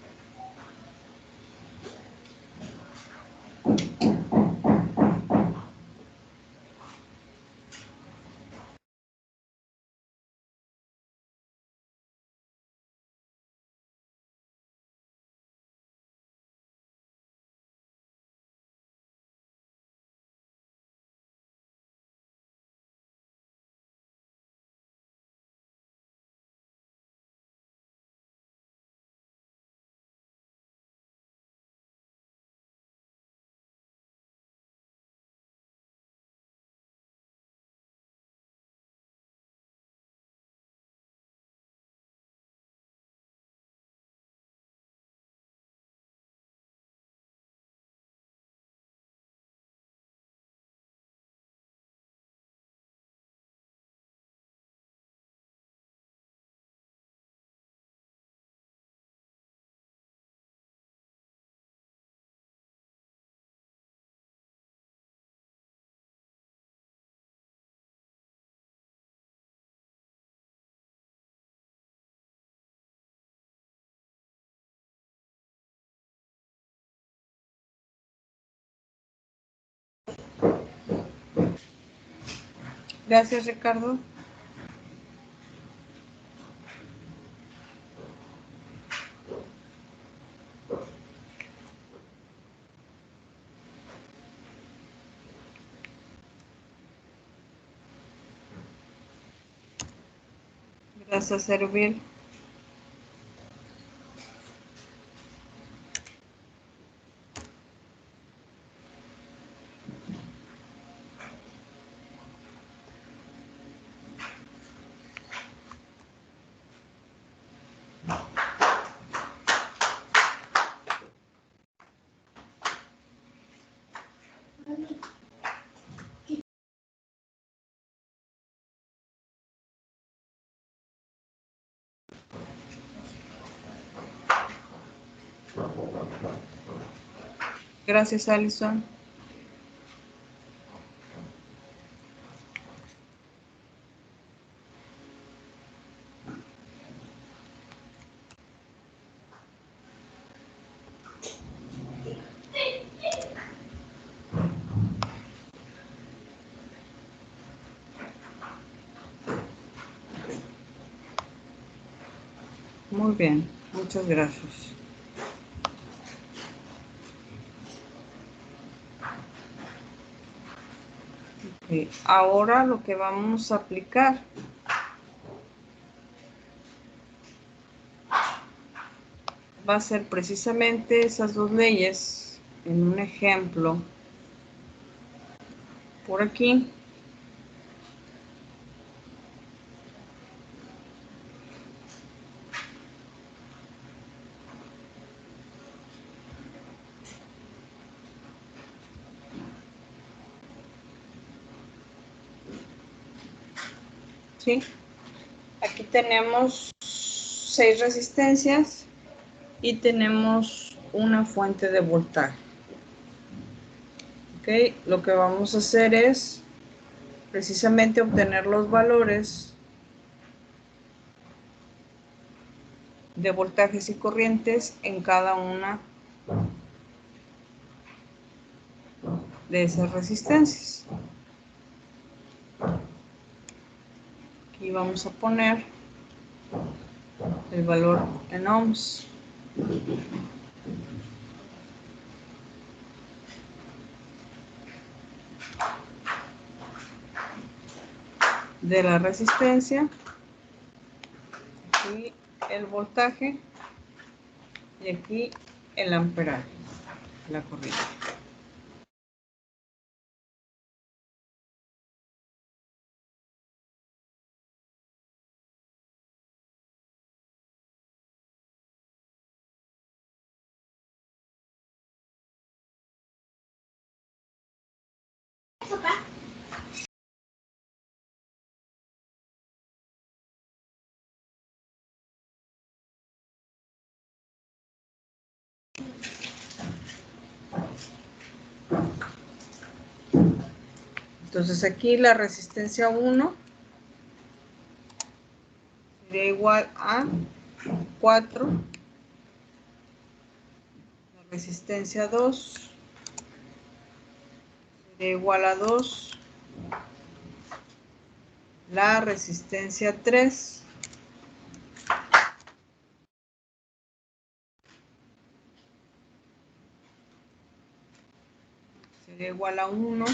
Speaker 1: Gracias, Ricardo. Gracias, Erbil. Gracias, Alison. Muy bien, muchas gracias. Ok, ahora lo que vamos a aplicar va a ser precisamente esas dos leyes en un ejemplo por aquí. ¿Sí? Aquí tenemos 6 resistencias y tenemos una fuente de voltaje. ¿Ok? Lo que vamos a hacer es precisamente obtener los valores de voltajes y corrientes en cada una de esas resistencias. Aquí vamos a poner el valor en ohms. De la resistencia, aquí el voltaje y aquí el amperaje, la corriente. Entonces aquí la resistencia 1 sería igual a 4, la resistencia 2 sería igual a 2, la resistencia 3 sería igual a 1,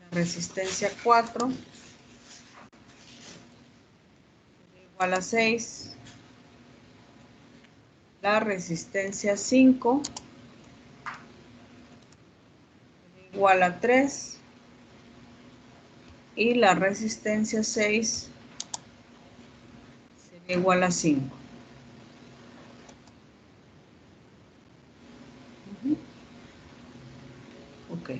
Speaker 1: la resistencia 4 sería igual a 6, la resistencia 5 sería igual a 3 y la resistencia 6 sería igual a 5. Ok.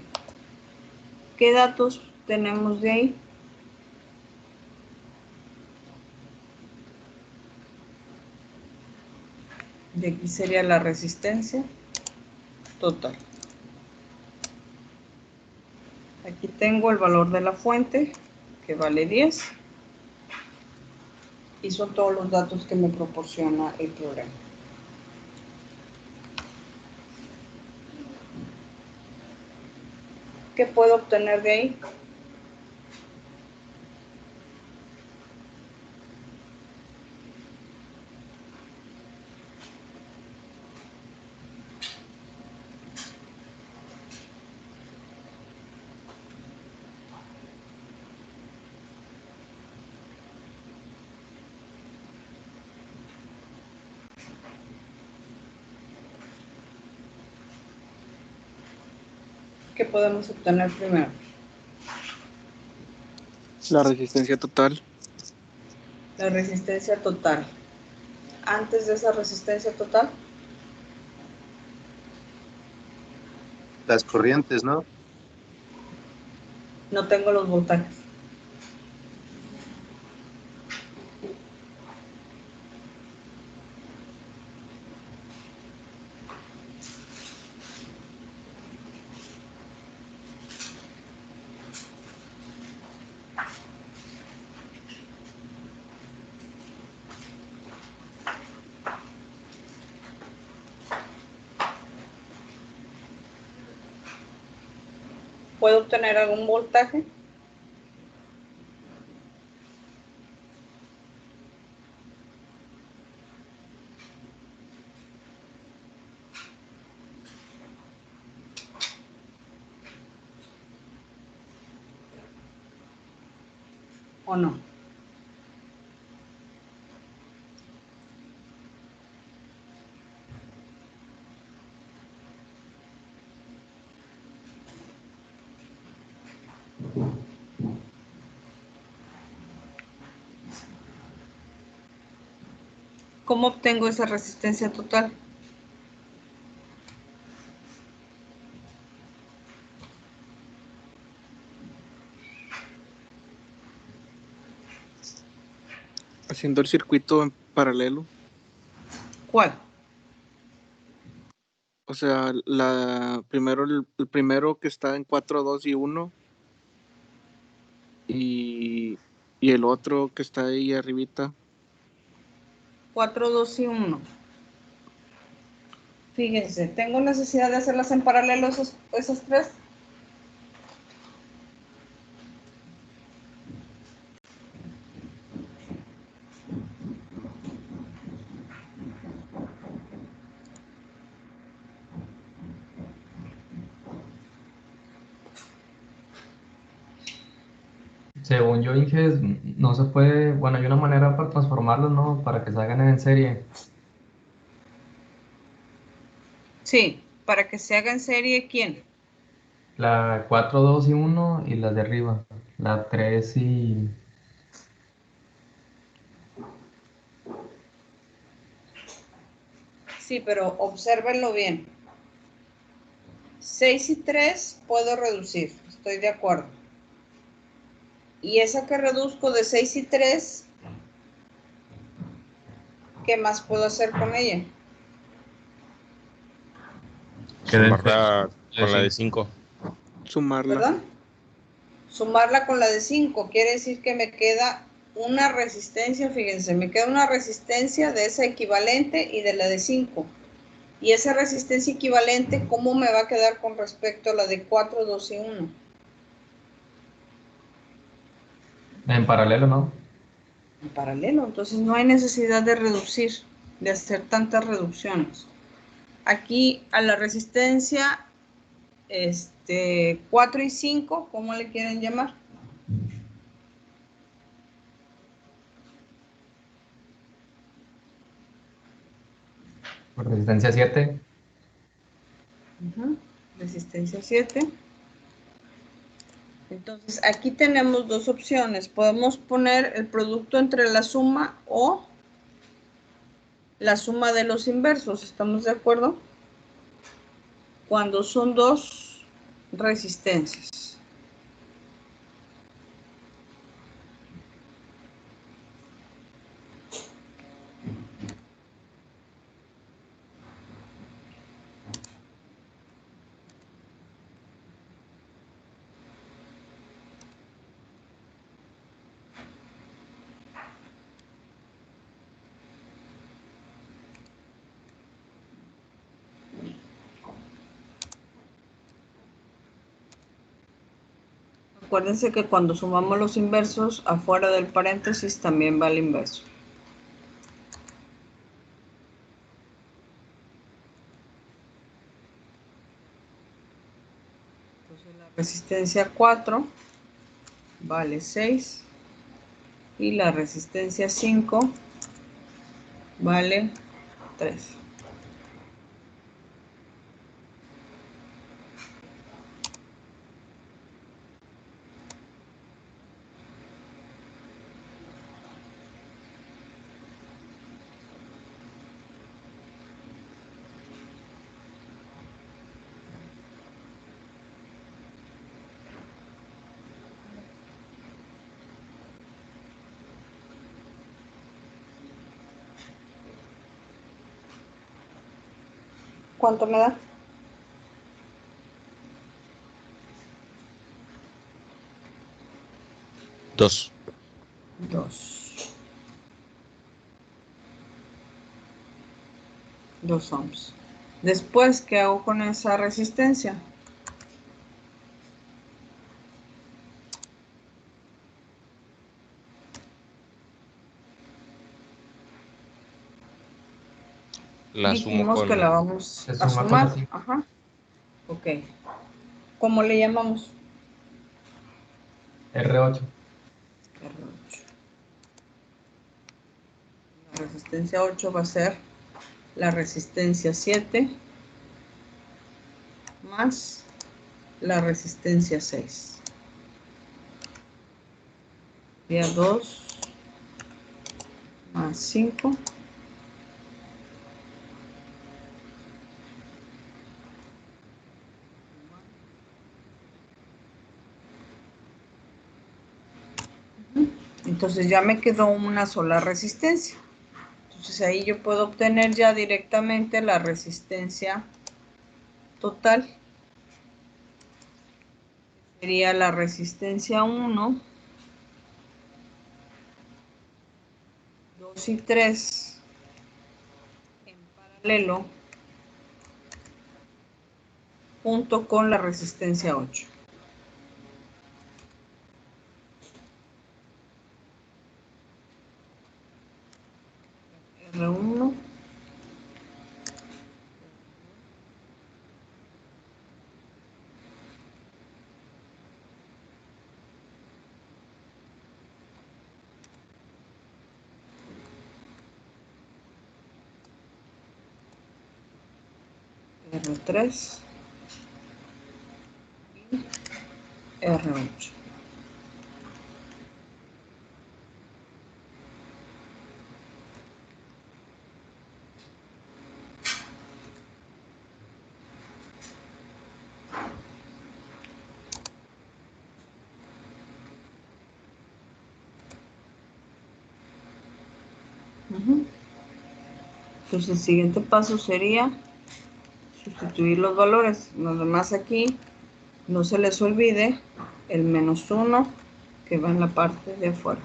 Speaker 1: ¿Qué datos tenemos de ahí? De aquí sería la resistencia total. Aquí tengo el valor de la fuente, que vale 10. Y son todos los datos que me proporciona el programa. ¿Qué puedo obtener de ahí? ¿Qué podemos obtener primero?
Speaker 7: La resistencia total.
Speaker 1: La resistencia total. Antes de esa resistencia total,
Speaker 8: Las corrientes, ¿no?
Speaker 1: no tengo los voltajes. ¿Puedo obtener algún voltaje? ¿O no? ¿Cómo obtengo esa resistencia total?
Speaker 7: Haciendo el circuito en paralelo.
Speaker 1: ¿Cuál?
Speaker 7: O sea, primero el primero que está en 4, 2 y 1. Y el otro que está ahí arribita.
Speaker 1: 4, 2 y 1. Fíjense, ¿tengo necesidad de hacerlas en paralelo esas tres?
Speaker 6: Según yo, Inges, no se puede, bueno, hay una manera para transformarlos, ¿no? Para que salgan en serie.
Speaker 1: Sí, para que se haga en serie, ¿quién?
Speaker 6: La 4, 2 y 1 y las de arriba. La 3 y...
Speaker 1: Sí, pero obsérvenlo bien. 6 y 3 puedo reducir, estoy de acuerdo. Y esa que reduzco de 6 y 3, ¿qué más puedo hacer con ella?
Speaker 3: Sumarla con la de 5.
Speaker 7: Sumarla.
Speaker 1: ¿Perdón? Sumarla con la de 5, quiere decir que me queda una resistencia, fíjense, me queda una resistencia de esa equivalente y de la de 5. Y esa resistencia equivalente, ¿cómo me va a quedar con respecto a la de 4, 2 y 1?
Speaker 6: En paralelo, ¿no?
Speaker 1: En paralelo, entonces no hay necesidad de reducir, de hacer tantas reducciones. Aquí a la resistencia 4 y 5, ¿cómo le quieren llamar?
Speaker 6: Resistencia 7.
Speaker 1: Resistencia 7. Entonces, aquí tenemos dos opciones. Podemos poner el producto entre la suma o la suma de los inversos. ¿Estamos de acuerdo? Cuando son dos resistencias. Acuérdense que cuando sumamos los inversos, afuera del paréntesis también va el inverso. Entonces la resistencia 4 vale 6 y la resistencia 5 vale 3. ¿Cuánto me da?
Speaker 3: 2.
Speaker 1: 2. 2 ohms. Después, ¿qué hago con esa resistencia?
Speaker 3: La sumo
Speaker 1: Dijimos que la
Speaker 3: con
Speaker 1: vamos
Speaker 6: Se
Speaker 1: a
Speaker 6: suma con
Speaker 1: sumar.
Speaker 6: la 5.
Speaker 1: Ajá. Ok. ¿Cómo le llamamos?
Speaker 6: R8.
Speaker 1: R8. La resistencia 8 va a ser la resistencia 7 más la resistencia 6. Sería 2 más 5 Entonces ya me quedó una sola resistencia. Entonces ahí yo puedo obtener ya directamente la resistencia total. Sería la resistencia 1, 2 y 3 en paralelo junto con la resistencia 8. R1, R3 y R8. Entonces el siguiente paso sería sustituir los valores. Nada más aquí no se les olvide el -1 que va en la parte de afuera.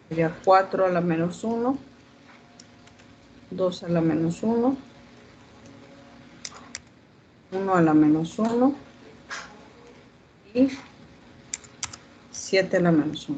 Speaker 1: Sería 4 a la -1, 2 a la -1, 1 a la -1 y 7 a la -1.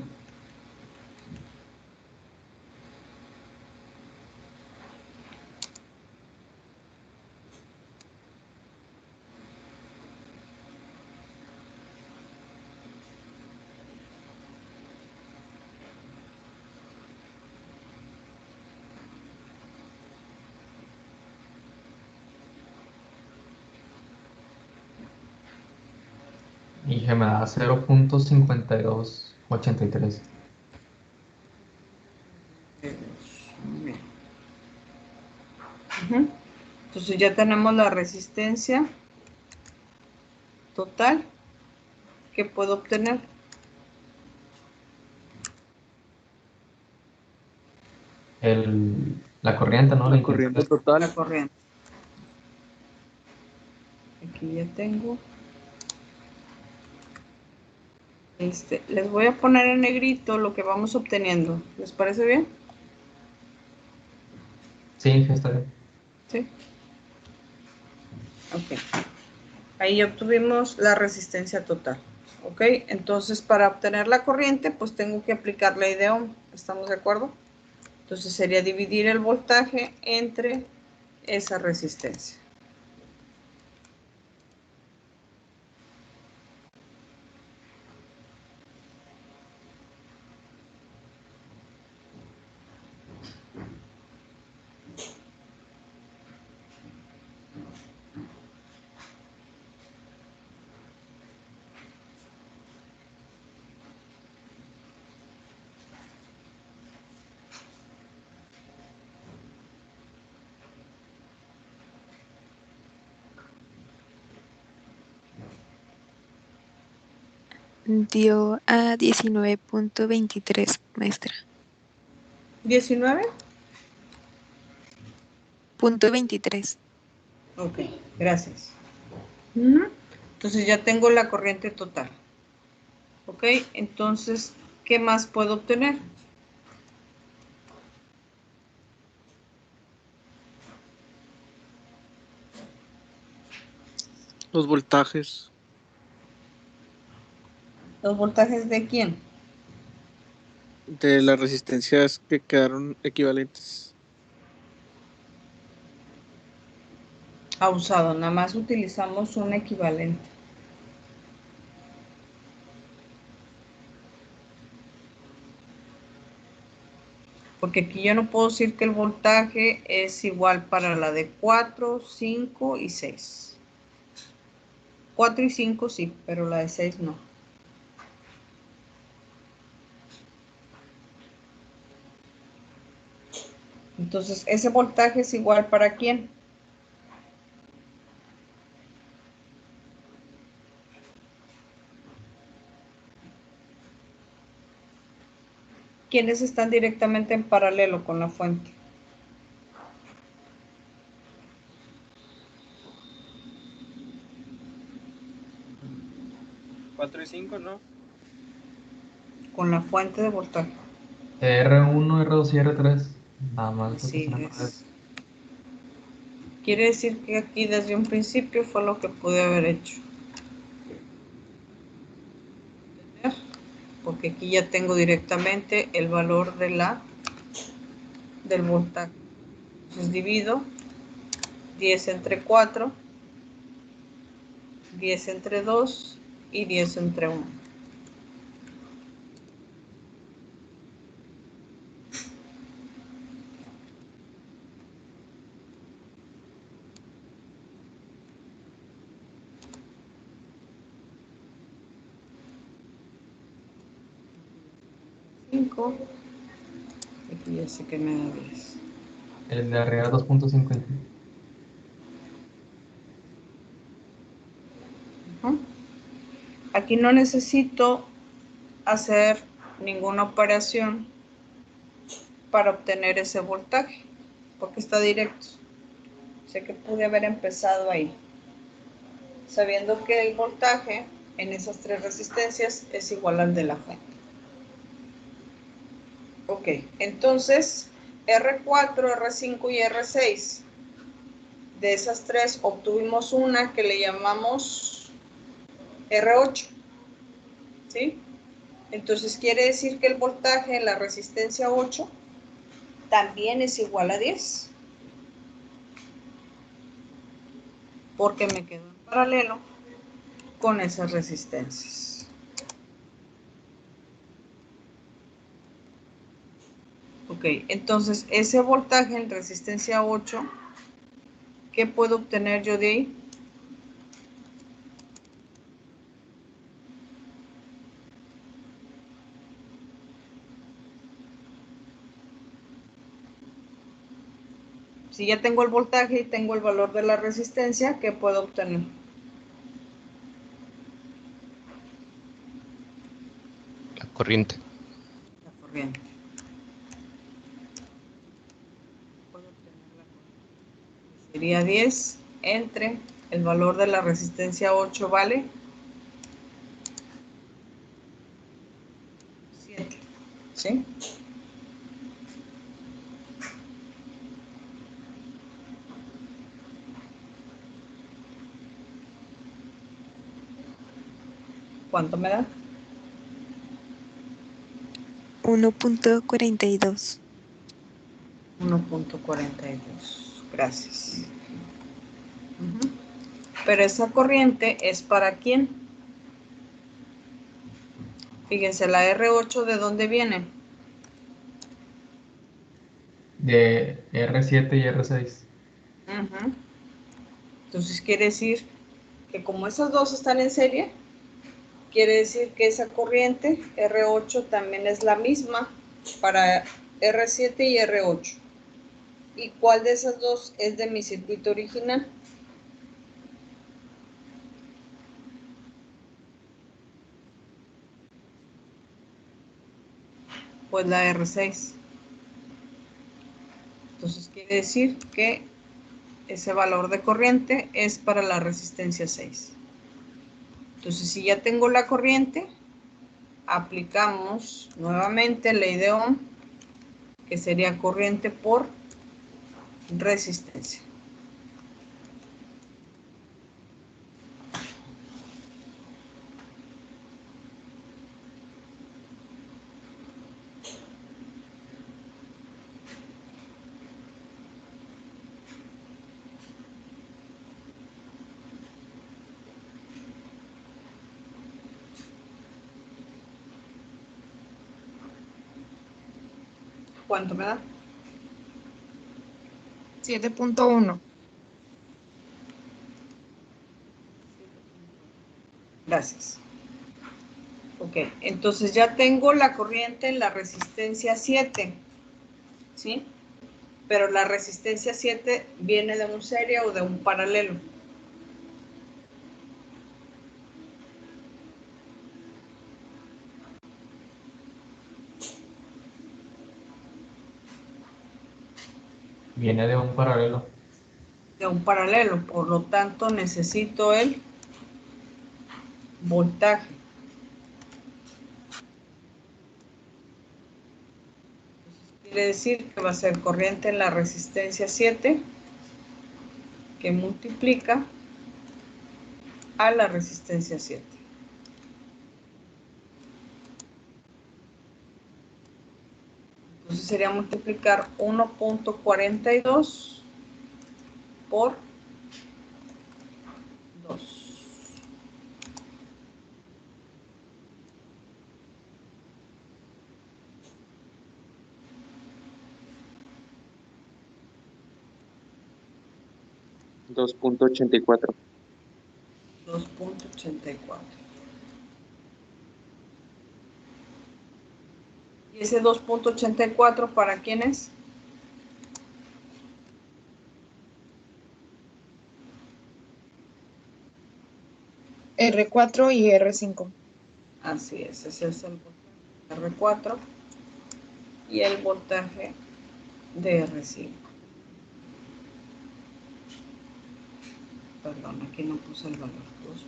Speaker 6: Y que me da 0.5283.
Speaker 1: Bien. Entonces ya tenemos la resistencia total que puedo obtener.
Speaker 6: La corriente, ¿no?
Speaker 7: La corriente total.
Speaker 1: La corriente. Aquí ya tengo. Les voy a poner en negrito lo que vamos obteniendo. ¿Les parece bien?
Speaker 6: Sí, está bien.
Speaker 1: Sí. Ok. Ahí obtuvimos la resistencia total. Ok. Entonces, para obtener la corriente, pues tengo que aplicar ley de Ohm. ¿Estamos de acuerdo? Entonces sería dividir el voltaje entre esa resistencia.
Speaker 9: Dio a 19.23, maestra.
Speaker 1: 19.
Speaker 9: Punto 23.
Speaker 1: Ok, gracias. Entonces ya tengo la corriente total. Ok, entonces, ¿qué más puedo obtener?
Speaker 7: Los voltajes
Speaker 1: ¿Los voltajes de quién?
Speaker 7: de las resistencias que quedaron equivalentes.
Speaker 1: Ha usado, nada más utilizamos un equivalente. Porque aquí yo no puedo decir que el voltaje es igual para la de 4, 5 y 6. 4 y 5 sí, pero la de 6 no. Entonces, ¿ese voltaje es igual para quién? ¿Quiénes están directamente en paralelo con la fuente?
Speaker 5: ¿4 y 5, no?
Speaker 1: Con la fuente de voltaje.
Speaker 6: R1, R2 y R3. Nada más lo que
Speaker 1: Así
Speaker 6: se me
Speaker 1: es. Quiere decir que aquí desde un principio fue lo que pude haber hecho. Porque aquí ya tengo directamente el valor de del voltaje. Entonces divido 10 entre 4, 10 entre 2 y 10 entre 1. Aquí ya sé que me da 10.
Speaker 6: El de arriba 2.5.
Speaker 1: Aquí no necesito hacer ninguna operación para obtener ese voltaje, porque está directo. Sé que pude haber empezado ahí, sabiendo que el voltaje en esas tres resistencias es igual al de la fuente. Ok, entonces R4, R5 y R6. De esas tres obtuvimos una que le llamamos R8. ¿Sí? Entonces quiere decir que el voltaje en la resistencia 8 también es igual a 10. Porque me quedo en paralelo con esas resistencias. Ok, entonces ese voltaje en resistencia 8, ¿qué puedo obtener yo de ahí? Si ya tengo el voltaje y tengo el valor de la resistencia, ¿qué puedo obtener?
Speaker 3: La corriente.
Speaker 1: La corriente. Sería 10 entre el valor de la resistencia 8, ¿vale? 7. ¿Sí? ¿Cuánto me da?
Speaker 9: 1.42.
Speaker 1: 1.42. Gracias. Pero esa corriente es para quién? Fíjense, la R8, ¿de dónde viene?
Speaker 6: De R7 y R6.
Speaker 1: Entonces quiere decir que como esas dos están en serie, quiere decir que esa corriente R8 también es la misma para R7 y R8. ¿Y cuál de esas dos es de mi circuito original? Pues la R6. Entonces quiere decir que ese valor de corriente es para la resistencia 6. Entonces, si ya tengo la corriente, aplicamos nuevamente ley de Ohm, que sería corriente por resistencia. ¿Cuánto me da?
Speaker 10: 7.1.
Speaker 1: Gracias. Ok, entonces ya tengo la corriente en la resistencia 7, ¿sí? Pero la resistencia 7 viene de un serie o de un paralelo.
Speaker 6: Viene de un paralelo.
Speaker 1: De un paralelo, por lo tanto necesito el voltaje. Quiere decir que va a ser corriente en la resistencia 7 que multiplica a la resistencia 7. Entonces sería multiplicar 1.42 por 2.
Speaker 11: $2.84.
Speaker 1: 2.84. ¿Y ese 2.84 para quién es?
Speaker 10: R4 y R5.
Speaker 1: Así es, ese es el voltaje de R4 y el voltaje de R5. Perdón, aquí no puse el valor. 2.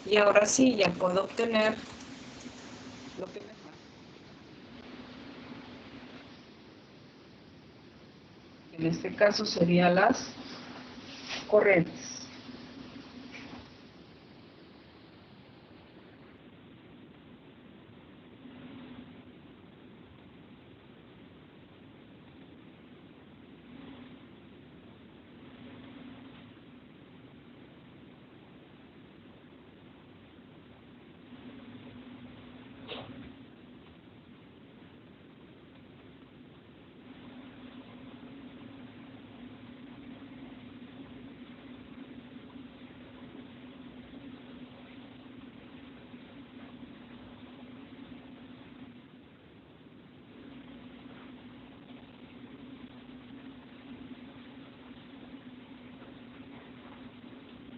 Speaker 1: Y ahora sí, ya puedo obtener lo que me falta. En este caso serían las corrientes.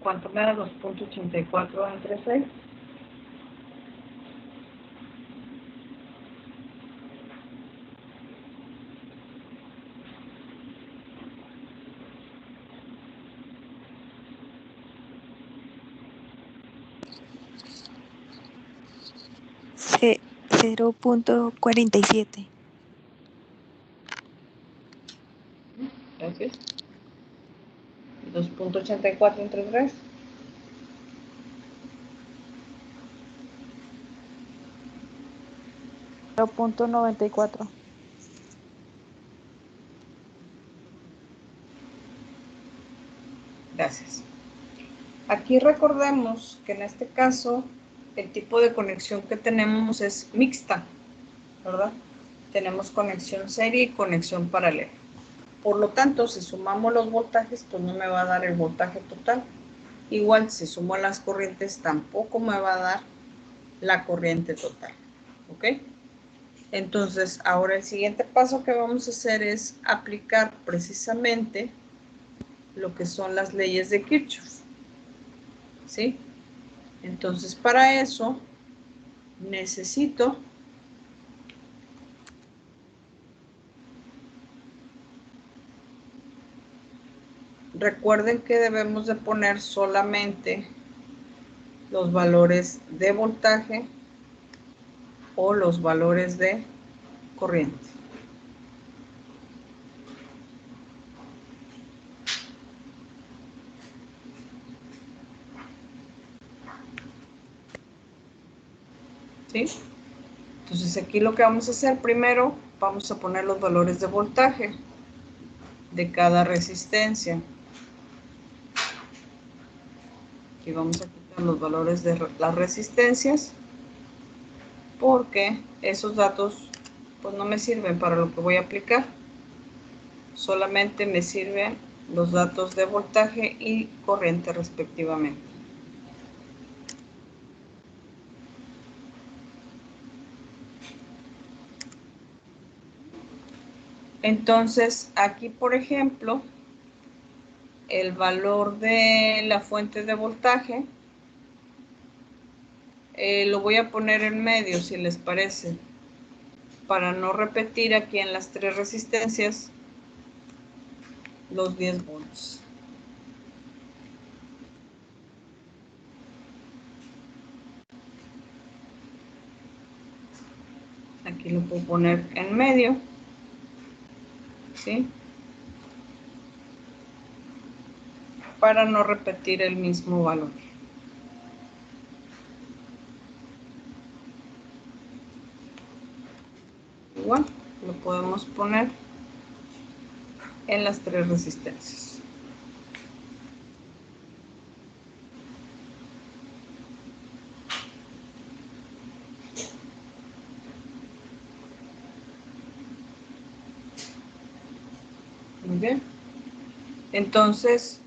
Speaker 1: ¿Cuánto me da 2.84 entre 6?
Speaker 9: Ce- 0.47.
Speaker 1: Gracias. 2.84 entre 3.
Speaker 12: $0.94.
Speaker 1: Gracias. Aquí recordemos que en este caso el tipo de conexión que tenemos es mixta, ¿verdad? Tenemos conexión serie y conexión paralela. Por lo tanto, si sumamos los voltajes, pues no me va a dar el voltaje total. Igual, si sumo las corrientes, tampoco me va a dar la corriente total. ¿Ok? Entonces, ahora el siguiente paso que vamos a hacer es aplicar precisamente lo que son las leyes de Kirchhoff. ¿Sí? Entonces, para eso necesito recuerden que debemos de poner solamente los valores de voltaje o los valores de corriente. ¿Sí? Entonces aquí lo que vamos a hacer primero, vamos a poner los valores de voltaje de cada resistencia. Aquí vamos a quitar los valores de las resistencias porque esos datos pues no me sirven para lo que voy a aplicar. Solamente me sirven los datos de voltaje y corriente respectivamente. Entonces, aquí, por ejemplo, el valor de la fuente de voltaje lo voy a poner en medio, si les parece, para no repetir aquí en las tres resistencias los 10 volts. Aquí lo puedo poner en medio, ¿sí? Para no repetir el mismo valor. Igual lo podemos poner en las tres resistencias. Muy bien. Entonces,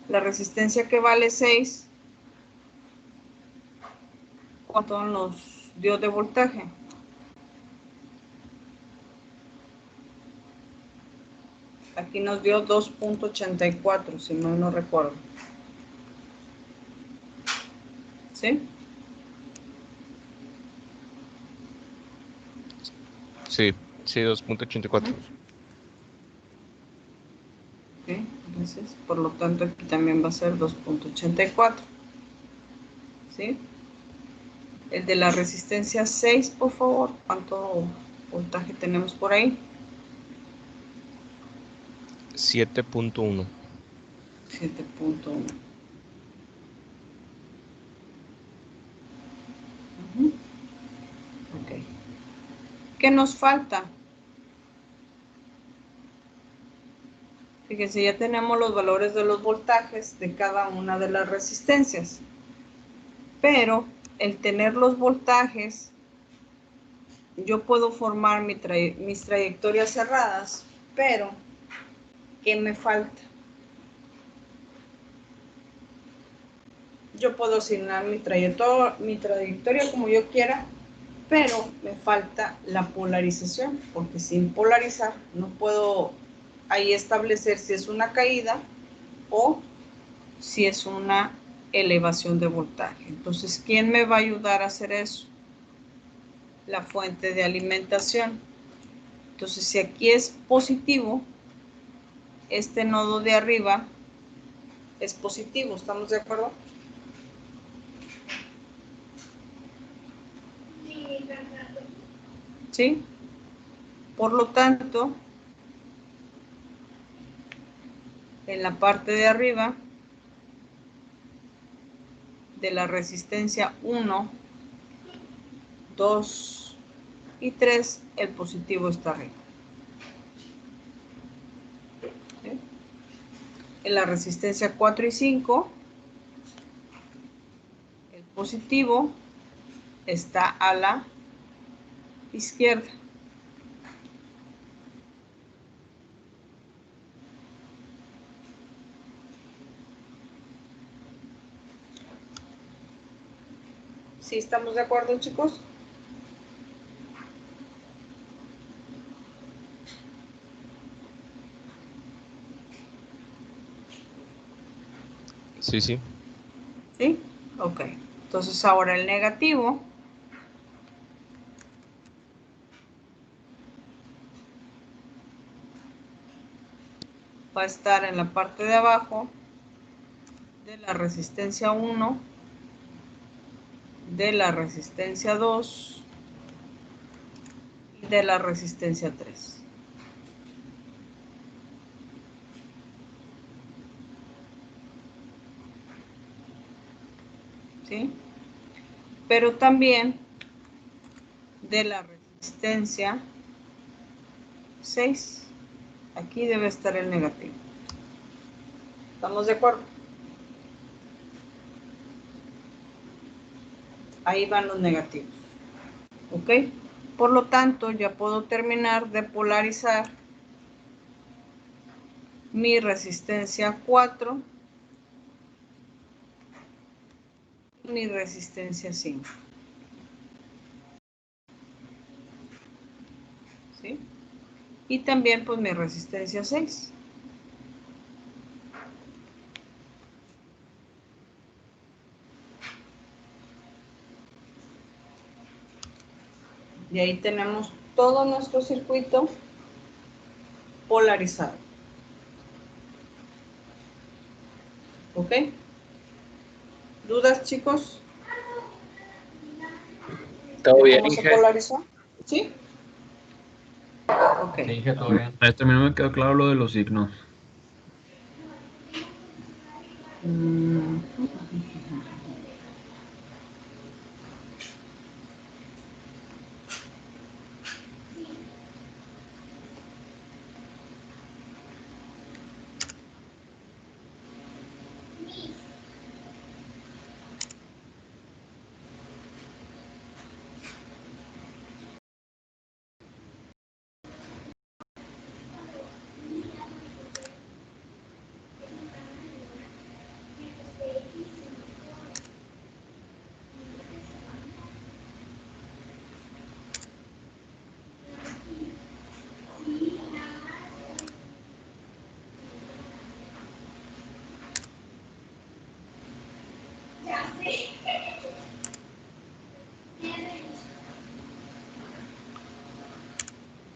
Speaker 1: la resistencia que vale 6, ¿cuánto nos dio de voltaje? Aquí nos dio 2.84, si mal no recuerdo. ¿Sí?
Speaker 3: Sí, 2.84.
Speaker 1: Ok, entonces, por lo tanto, aquí también va a ser 2.84. ¿Sí? El de la resistencia 6, por favor, ¿cuánto voltaje tenemos por ahí?
Speaker 3: 7.1.
Speaker 1: 7.1. Ok. ¿Qué nos falta? Fíjense, ya tenemos los valores de los voltajes de cada una de las resistencias. Pero el tener los voltajes, yo puedo formar mis trayectorias cerradas, pero ¿qué me falta? Yo puedo asignar mi trayectoria como yo quiera, pero me falta la polarización, porque sin polarizar no puedo ahí establecer si es una caída o si es una elevación de voltaje. Entonces, ¿quién me va a ayudar a hacer eso? La fuente de alimentación. Entonces, si aquí es positivo, este nodo de arriba es positivo, ¿estamos de acuerdo? ¿Sí? Por lo tanto, en la parte de arriba de la resistencia 1, 2 y 3, el positivo está arriba. ¿Sí? En la resistencia 4 y 5, el positivo está a la izquierda. ¿Sí estamos de acuerdo, chicos?
Speaker 3: Sí, sí.
Speaker 1: ¿Sí? Ok. Entonces ahora el negativo va a estar en la parte de abajo de la resistencia 1, de la resistencia 2 y de la resistencia 3. ¿Sí? Pero también de la resistencia 6. Aquí debe estar el negativo. ¿Estamos de acuerdo? Ahí van los negativos. ¿Ok? Por lo tanto, ya puedo terminar de polarizar mi resistencia 4 y mi resistencia 5. ¿Sí? Y también pues mi resistencia 6. Y ahí tenemos todo nuestro circuito polarizado. ¿Ok? ¿Dudas, chicos?
Speaker 11: Todo bien,
Speaker 1: ¿Cómo se
Speaker 11: Inge.
Speaker 1: polarizó? ¿Sí? Ok.
Speaker 6: Sí, Inge, todo bien.
Speaker 13: Esto a mí no me quedó claro lo de los signos.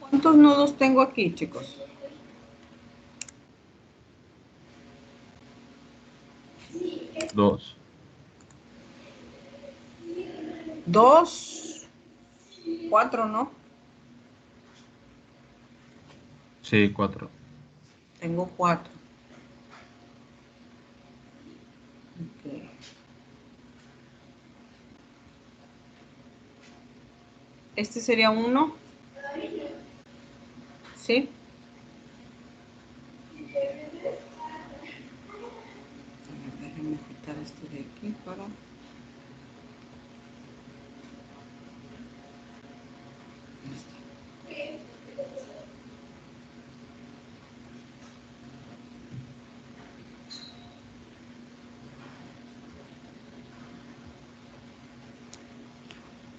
Speaker 1: ¿Cuántos nodos tengo aquí, chicos?
Speaker 13: Dos.
Speaker 1: 2, 4, ¿no?
Speaker 13: Sí, 4.
Speaker 1: Tengo 4. Ok. Este sería 1. ¿Sí? A ver, déjenme quitar esto de aquí para...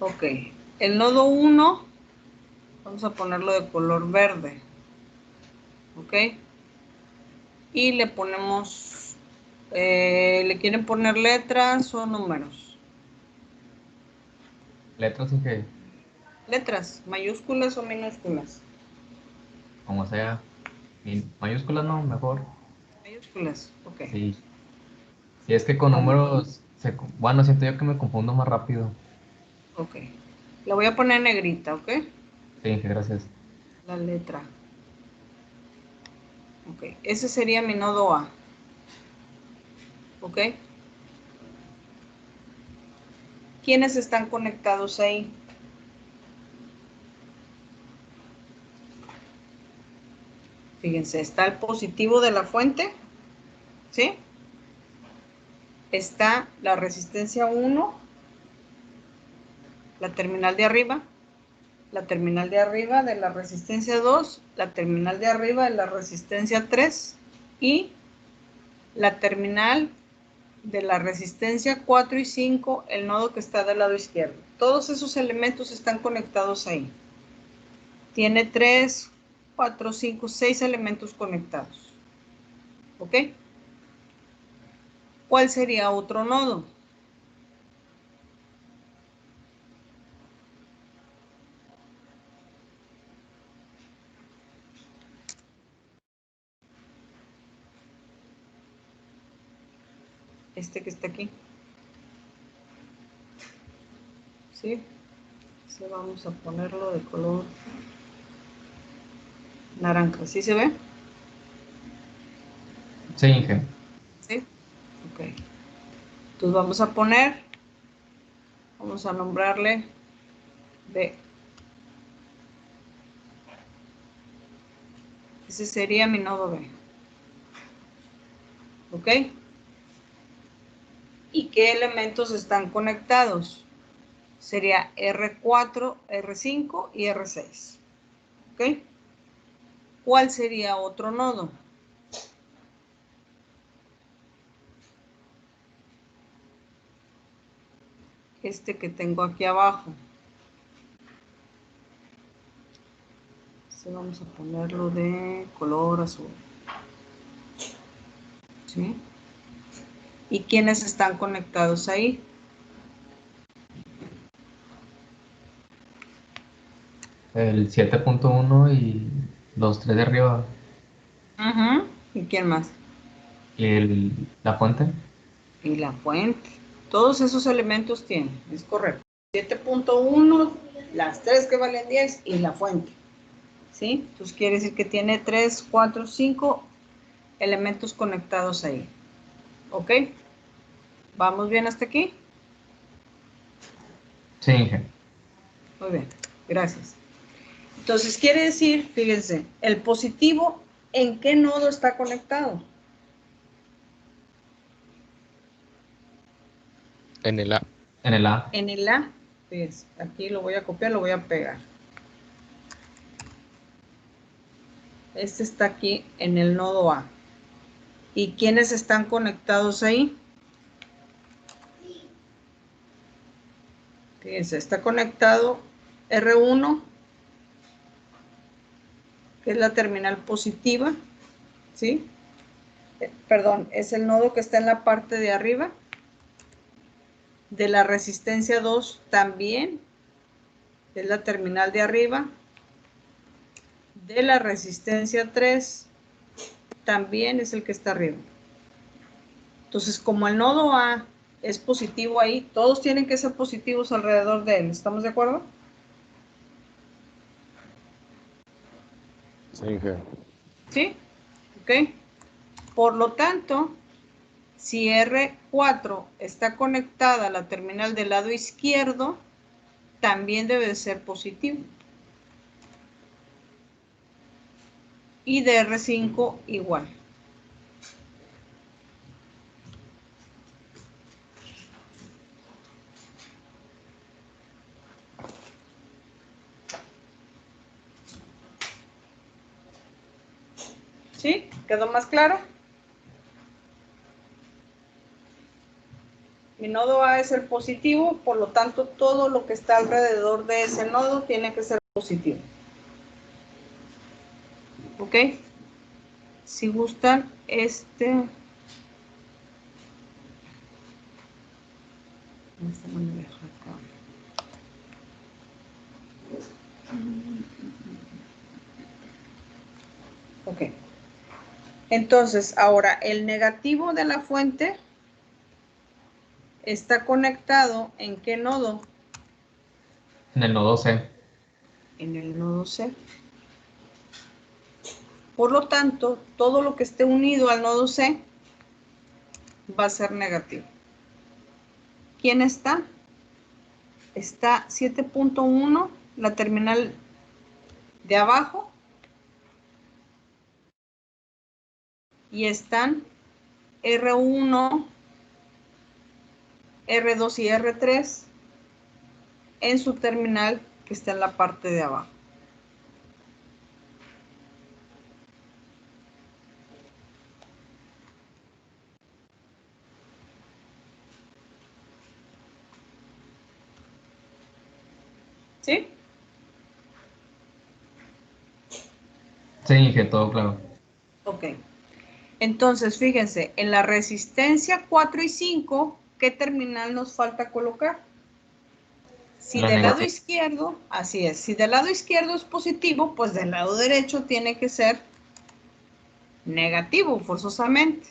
Speaker 1: Ok, el nodo 1, vamos a ponerlo de color verde. Ok. Y le ponemos, ¿le quieren poner letras o números?
Speaker 6: Letras, Inge,
Speaker 1: Letras, mayúsculas o minúsculas.
Speaker 6: como sea. Mayúsculas no, mejor.
Speaker 1: Mayúsculas, ok.
Speaker 6: Sí. Si es que con números, bueno, siento yo que me confundo más rápido.
Speaker 1: Ok. La voy a poner negrita, ¿ok?
Speaker 6: Sí, Inge, gracias.
Speaker 1: La letra. Ok, ese sería mi nodo A. ¿Ok? ¿Quiénes están conectados ahí? Fíjense, está el positivo de la fuente, ¿sí? Está la resistencia 1, la terminal de arriba de la resistencia 2, la terminal de arriba de la resistencia 3 y la terminal de la resistencia 4 y 5, el nodo que está del lado izquierdo. Todos esos elementos están conectados ahí. Tiene 3, 4, 5, 6 elementos conectados. ¿Ok? ¿Cuál sería otro nodo? Este que está aquí. ¿Sí? Vamos a ponerlo de color naranja. ¿Sí se ve?
Speaker 6: Sí, Inge.
Speaker 1: ¿Sí? Ok. Entonces vamos a nombrarle B Ese sería mi nodo B. ¿Ok? ¿Y qué elementos están conectados? Sería R4, R5 y R6. ¿Ok? ¿Cuál sería otro nodo? Este que tengo aquí abajo. Vamos a ponerlo de color azul. ¿Sí? ¿Y quiénes están conectados ahí?
Speaker 6: El 7.1 y los 3 de arriba.
Speaker 1: Ajá. ¿Y quién más?
Speaker 6: La fuente.
Speaker 1: Y la fuente. Todos esos elementos tienen, es correcto. 7.1, las 3 que valen 10 y la fuente. ¿Sí? Entonces quiere decir que tiene 3, 4, 5 elementos conectados ahí. ¿Ok? ¿Vamos bien hasta aquí?
Speaker 6: Sí, Inge.
Speaker 1: Muy bien, gracias. Entonces quiere decir, fíjense, el positivo, ¿en qué nodo está conectado?
Speaker 3: En el A.
Speaker 6: En el A.
Speaker 1: En el A. Fíjense, aquí lo voy a copiar, lo voy a pegar. Este está aquí en el nodo A. ¿Y quiénes están conectados ahí? Fíjense, está conectado R1, que es la terminal positiva, ¿sí? Perdón, es el nodo que está en la parte de arriba. De la resistencia 2 también, es la terminal de arriba. De la resistencia 3 también es el que está arriba. Entonces, como el nodo A es positivo ahí, todos tienen que ser positivos alrededor de él. ¿Estamos de acuerdo?
Speaker 4: Sí, Inge.
Speaker 1: ¿Sí? ¿Ok? Por lo tanto, si R4 está conectada a la terminal del lado izquierdo, también debe de ser positivo. Y de R5 igual. ¿Sí? ¿Quedó más claro? Mi nodo A es el positivo, por lo tanto, todo lo que está alrededor de ese nodo tiene que ser positivo. ¿Ok? Si gustan, no me deja acá. Ok. Entonces, ahora, el negativo de la fuente está conectado ¿en qué nodo?
Speaker 6: En el nodo C.
Speaker 1: En el nodo C. Por lo tanto, todo lo que esté unido al nodo C va a ser negativo. ¿Quién está? Está 7.1, la terminal de abajo. Y están R1, R2 y R3 en su terminal que está en la parte de abajo. ¿Sí?
Speaker 6: Sí, Inge, todo claro.
Speaker 1: Ok. Entonces, fíjense, en la resistencia 4 y 5, ¿qué terminal nos falta colocar? Si del lado izquierdo, así es, si del lado izquierdo es positivo, pues del lado derecho tiene que ser negativo, forzosamente.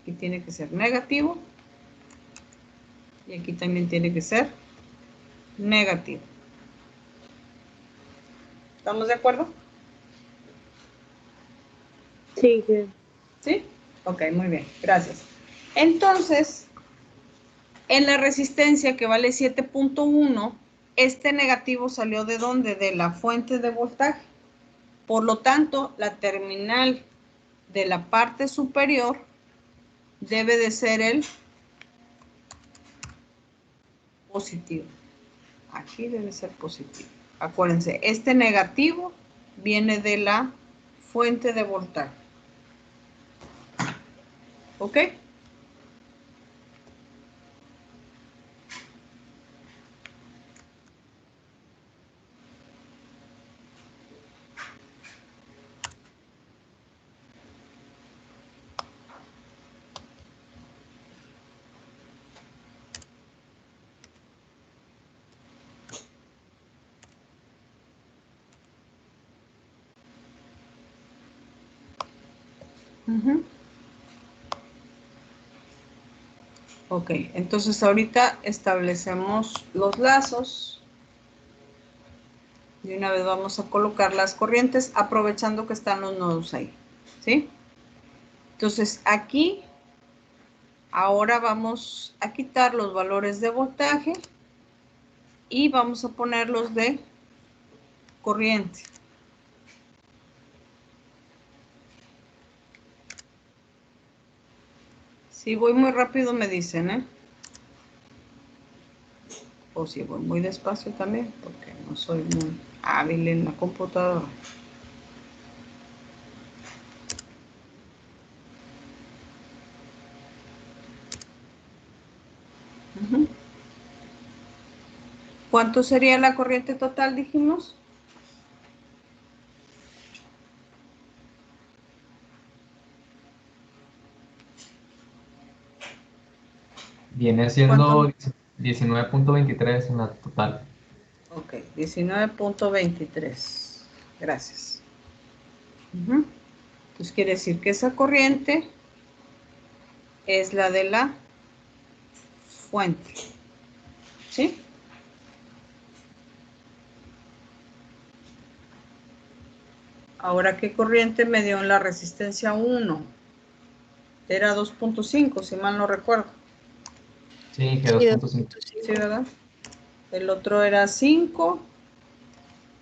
Speaker 1: Aquí tiene que ser negativo. Y aquí también tiene que ser negativo. ¿Estamos de acuerdo?
Speaker 9: Sí.
Speaker 1: ¿Sí? Ok, muy bien, gracias. Entonces, en la resistencia que vale 7.1, este negativo salió ¿de dónde? De la fuente de voltaje. Por lo tanto, la terminal de la parte superior debe de ser el positivo. Aquí debe ser positivo. Acuérdense, este negativo viene de la fuente de voltaje. ¿Ok? Ok, entonces ahorita establecemos los lazos. De una vez vamos a colocar las corrientes aprovechando que están los nodos ahí. ¿Sí? Entonces aquí, ahora vamos a quitar los valores de voltaje y vamos a ponerlos de corriente. Si voy muy rápido me dicen, ¿eh? O si voy muy despacio también, porque no soy muy hábil en la computadora. ¿Cuánto sería la corriente total, dijimos?
Speaker 6: Viene siendo 19.23 en la total.
Speaker 1: Ok, 19.23. Gracias. Entonces quiere decir que esa corriente es la de la fuente. ¿Sí? Ahora, ¿qué corriente me dio en la resistencia 1? Era 2.5, si mal no recuerdo.
Speaker 6: Sí, que 2.5.
Speaker 1: Sí, ¿verdad? El otro era 5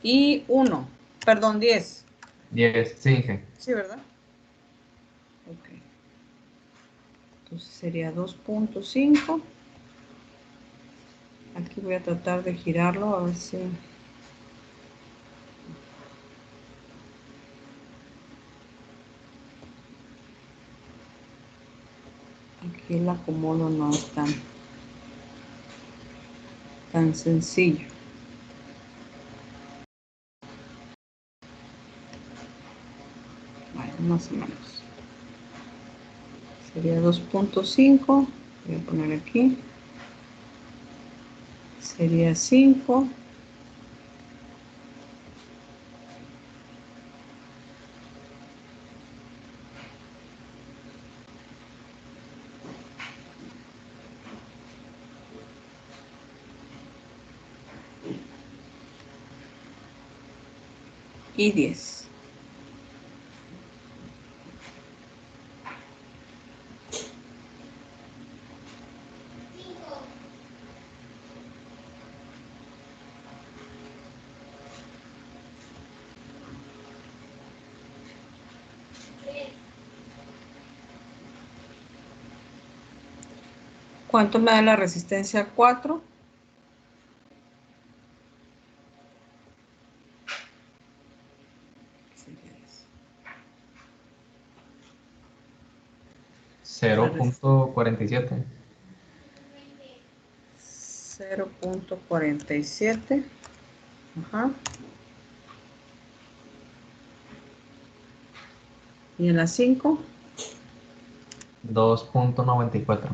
Speaker 1: y 1. Perdón, 10.
Speaker 6: 10, sí, Inge.
Speaker 1: Sí, ¿verdad? Ok. Entonces sería 2.5. Aquí voy a tratar de girarlo a ver si... Aquí el acomodo no es tan sencillo. Bueno, más o menos. Sería 2.5. Voy a poner aquí. Sería 5. Y 10. ¿Cuánto me da la resistencia 4?
Speaker 6: $0.47.
Speaker 1: 0.47. Ajá. ¿Y en la 5?
Speaker 6: 2.94.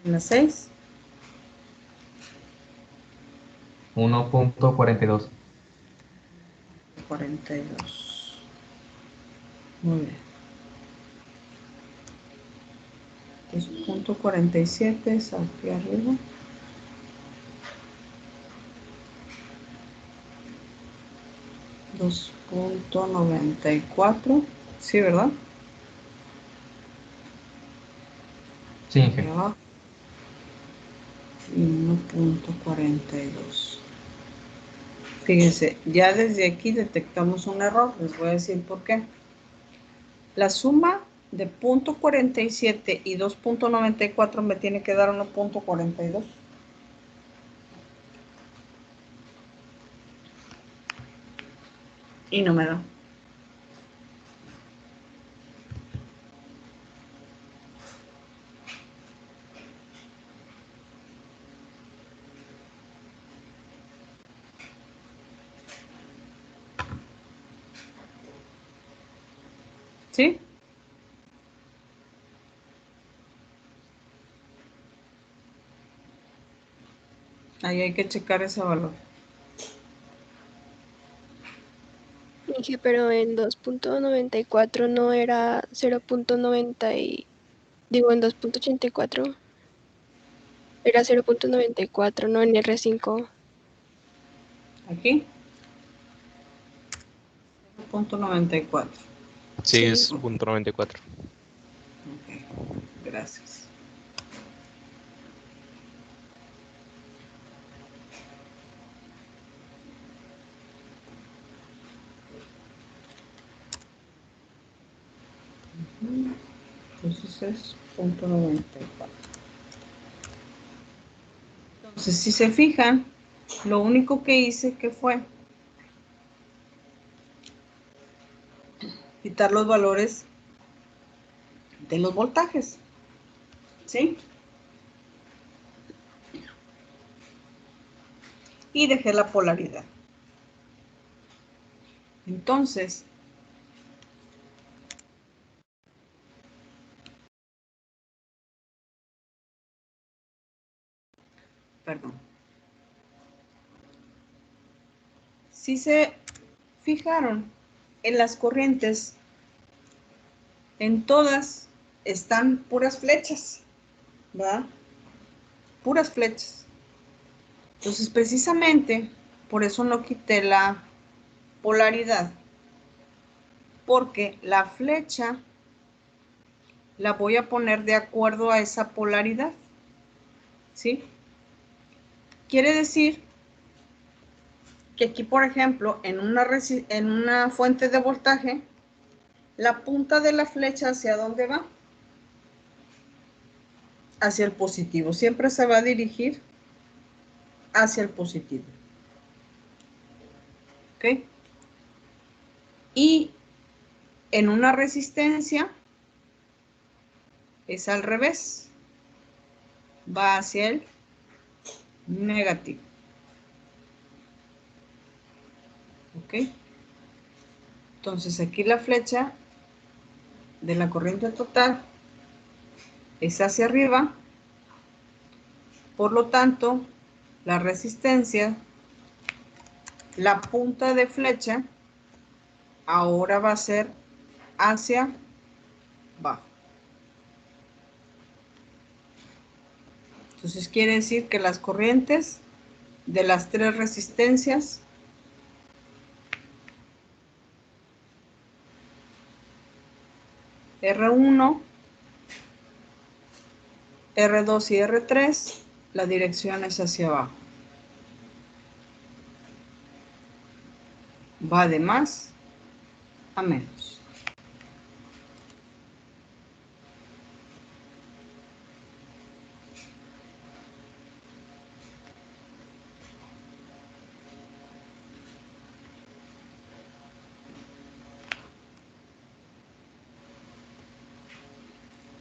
Speaker 1: ¿Y en la 6?
Speaker 6: 1.42.
Speaker 1: 42. Muy bien. 2.47 es aquí arriba. $2.94. Sí, ¿verdad?
Speaker 6: Sí,
Speaker 1: Aquí
Speaker 6: Inge.
Speaker 1: abajo. Y 1.42. Fíjense, ya desde aquí detectamos un error. Les voy a decir por qué. La suma de 0.47 y 2.94 me tiene que dar 1.42. Y no me da. ¿Sí? Ahí hay que checar ese valor.
Speaker 14: Dije, pero en 2.94 no era 0.90 y... Digo, en 2.84 era 0.94, no en R5.
Speaker 1: Aquí. 0.94.
Speaker 3: Sí, es .94.
Speaker 1: Ok, gracias. Entonces es 0.94. Entonces, si se fijan, lo único que hice que fue quitar los valores de los voltajes. ¿Sí? Y dejé la polaridad. Entonces, perdón. Si se fijaron en las corrientes, en todas están puras flechas, ¿verdad? Puras flechas. Entonces, precisamente, por eso no quité la polaridad, porque la flecha la voy a poner de acuerdo a esa polaridad, ¿sí? Quiere decir que aquí, por ejemplo, en una fuente de voltaje, la punta de la flecha, ¿hacia dónde va? Hacia el positivo. Siempre se va a dirigir hacia el positivo. ¿Ok? Y en una resistencia es al revés. Va hacia el negativo. ¿Ok? Entonces aquí la flecha de la corriente total es hacia arriba. Por lo tanto, la resistencia, la punta de flecha, ahora va a ser hacia abajo. Entonces quiere decir que las corrientes de las tres resistencias R1, R2 y R3, la dirección es hacia abajo. Va de más a menos.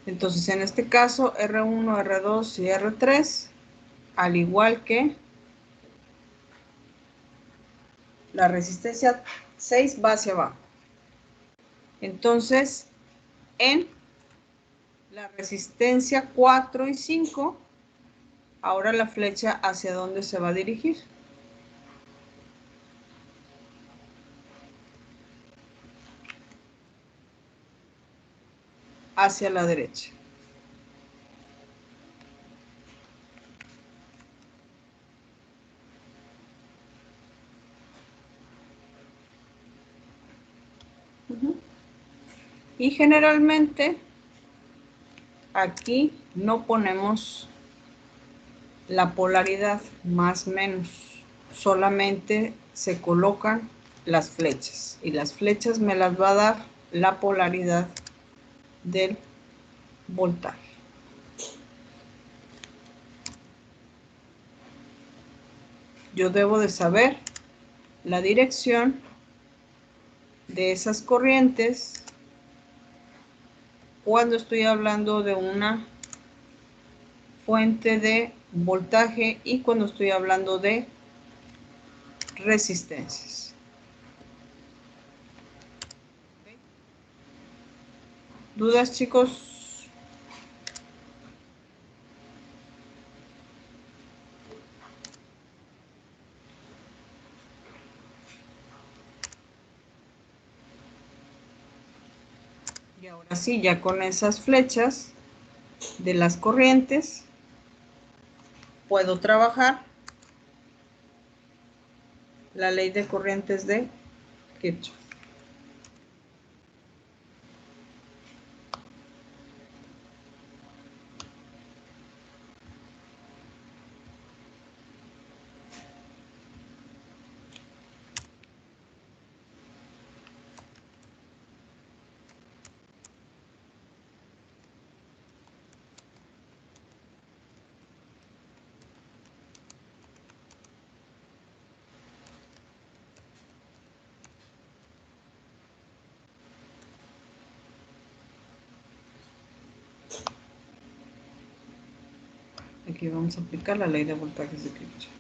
Speaker 1: Entonces, en este caso, R1, R2 y R3, al igual que la resistencia 6 va hacia abajo. Entonces, en la resistencia 4 y 5, ahora la flecha hacia dónde se va a dirigir. Hacia la derecha. Y generalmente aquí no ponemos la polaridad más menos, solamente se colocan las flechas. Y las flechas me las va a dar la polaridad del voltaje. Yo debo de saber la dirección de esas corrientes cuando estoy hablando de una fuente de voltaje y cuando estoy hablando de resistencias. ¿Dudas, chicos? Y ahora sí, ya con esas flechas de las corrientes, puedo trabajar la ley de corrientes de Kirchhoff. Aquí vamos a aplicar la ley de voltajes de Kirchhoff.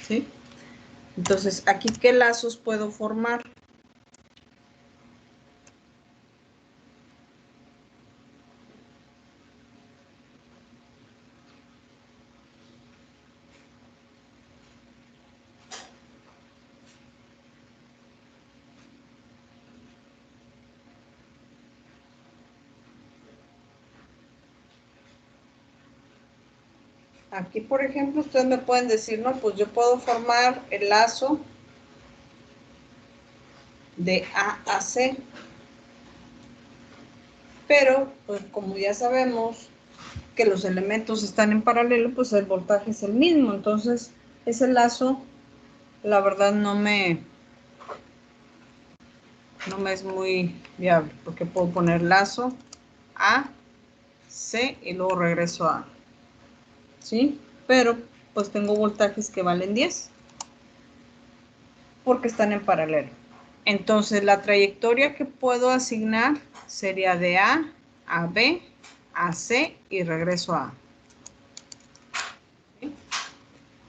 Speaker 1: ¿Sí? Entonces, aquí, ¿qué lazos puedo formar? Aquí, por ejemplo, ustedes me pueden decir, no, pues yo puedo formar el lazo de A a C. Pero, pues como ya sabemos que los elementos están en paralelo, pues el voltaje es el mismo. Entonces, ese lazo, la verdad, no me es muy viable, porque puedo poner lazo A, C y luego regreso a A. ¿Sí? Pero, pues tengo voltajes que valen 10, porque están en paralelo. Entonces, la trayectoria que puedo asignar sería de A a B, a C y regreso a A. ¿Sí?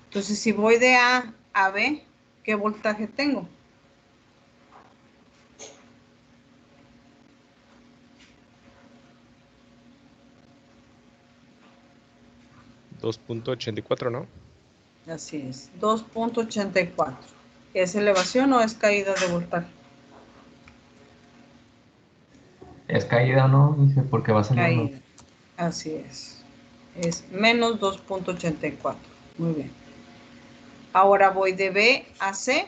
Speaker 1: Entonces, si voy de A a B, ¿qué voltaje tengo?
Speaker 3: $2.84, ¿no?
Speaker 1: Así es, 2.84. ¿Es elevación o es caída de voltaje?
Speaker 6: Es caída, ¿no? Dice, porque va saliendo.
Speaker 1: Caída. Así es. Es menos 2.84. Muy bien. Ahora voy de B a C.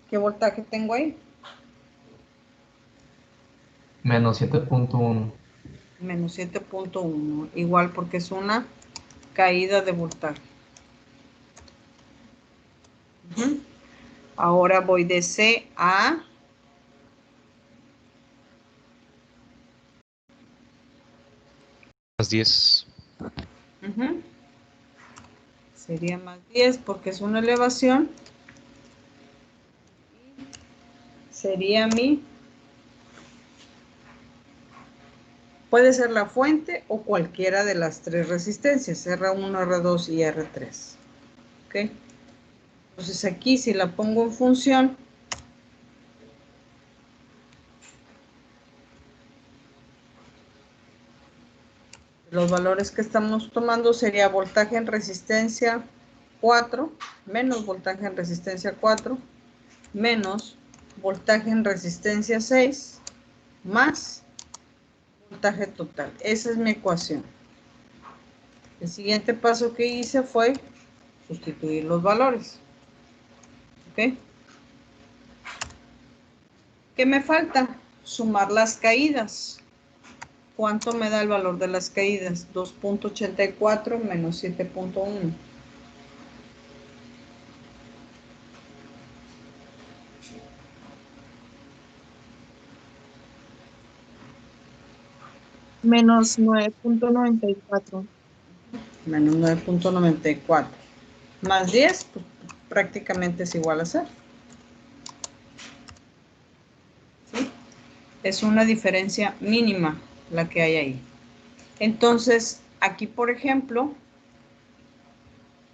Speaker 1: ¿Qué voltaje tengo ahí?
Speaker 6: Menos 7.1.
Speaker 1: Menos 7.1. Igual porque es una caída de voltaje. Ahora voy de C a...
Speaker 3: Más 10.
Speaker 1: Sería más 10 porque es una elevación. Sería mi... Puede ser la fuente o cualquiera de las tres resistencias, R1, R2 y R3. ¿Ok? Entonces aquí si la pongo en función, los valores que estamos tomando sería voltaje en resistencia 4, menos voltaje en resistencia 4, menos voltaje en resistencia 6, más voltaje total. Esa es mi ecuación. El siguiente paso que hice fue sustituir los valores. ¿Ok? ¿Qué me falta? Sumar las caídas. ¿cuánto me da el valor de las caídas? 2.84 menos 7.1.
Speaker 10: Menos 9.94.
Speaker 1: Menos 9.94. Más 10, pues prácticamente es igual a 0. ¿Sí? Es una diferencia mínima la que hay ahí. Entonces, aquí, por ejemplo,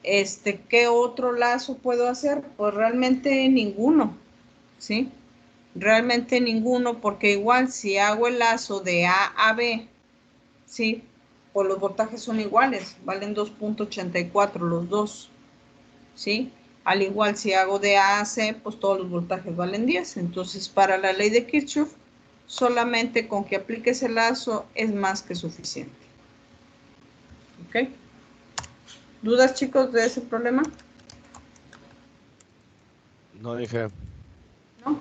Speaker 1: ¿qué otro lazo puedo hacer? Pues realmente ninguno, ¿sí? Realmente ninguno, porque igual si hago el lazo de A a B, ¿sí? Pues los voltajes son iguales, valen 2.84 los dos, ¿sí? Al igual si hago de A a C, pues todos los voltajes valen 10. Entonces, para la ley de Kirchhoff, solamente con que apliques el lazo es más que suficiente. ¿Ok? ¿Dudas, chicos, de ese problema?
Speaker 4: No dije.
Speaker 1: ¿No?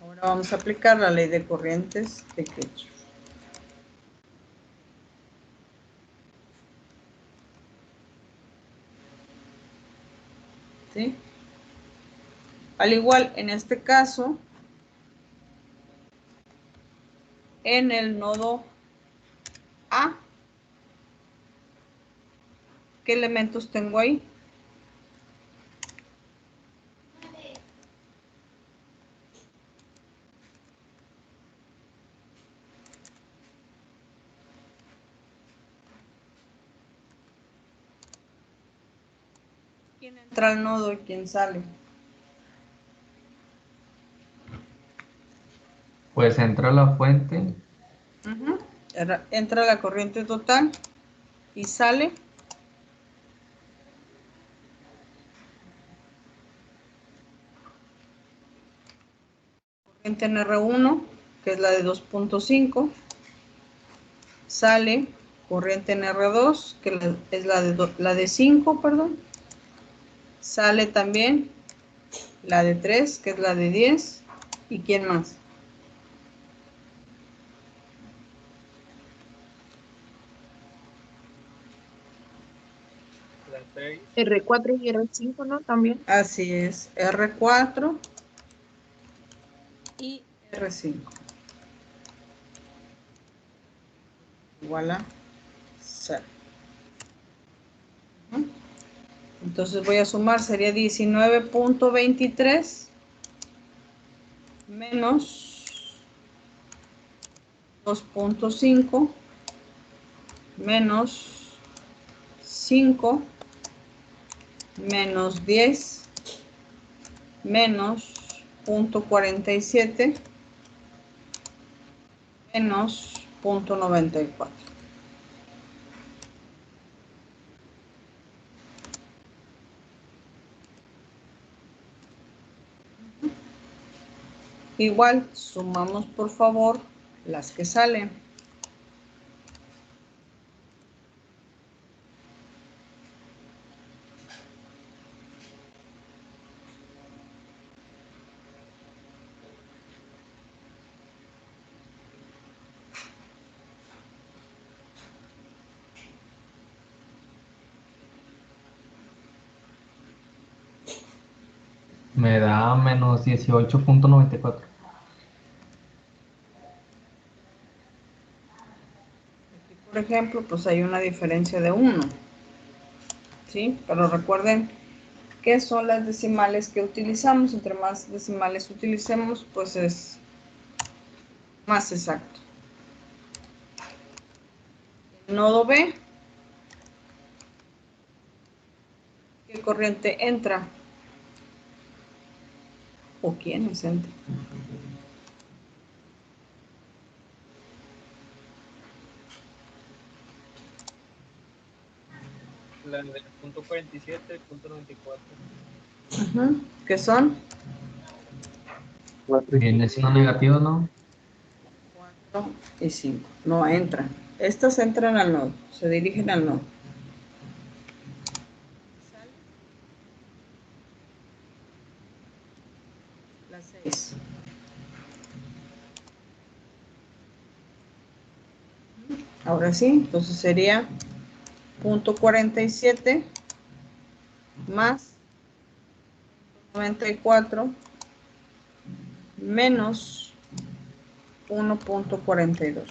Speaker 1: Ahora vamos a aplicar la ley de corrientes de Kirchhoff. ¿Sí? Al igual, en este caso, en el nodo A, ¿qué elementos tengo ahí? ¿Quién entra al nodo y quién sale?
Speaker 6: Pues entra la fuente.
Speaker 1: Entra la corriente total y sale corriente en R1, que es la de 2.5, sale corriente en R2, que es la de 5, perdón, sale también la de 3, que es la de 10, ¿y quién más?
Speaker 5: La 6.
Speaker 10: R4 y R5, ¿no? También.
Speaker 1: Así es, R4 y R5. Igual a 0. Entonces voy a sumar, sería 19.23 menos 2.5 menos 5 menos 10 menos 0.47 menos 0.94. Igual, sumamos por favor las que salen.
Speaker 6: Me da menos 18.94.
Speaker 1: Por ejemplo, pues hay una diferencia de 1. ¿Sí? Pero recuerden que son las decimales que utilizamos. Entre más decimales utilicemos, pues es más exacto. El nodo B, ¿qué corriente entra? ¿O quiénes entran?
Speaker 5: La del punto 47, punto 94.
Speaker 1: ¿Qué son?
Speaker 6: Viene siendo negativo, ¿no?
Speaker 1: 4 y 5. No entran. Estas entran al nodo, se dirigen al nodo. las 6. Ahora sí, entonces sería 0.47 más 94 menos 1.42.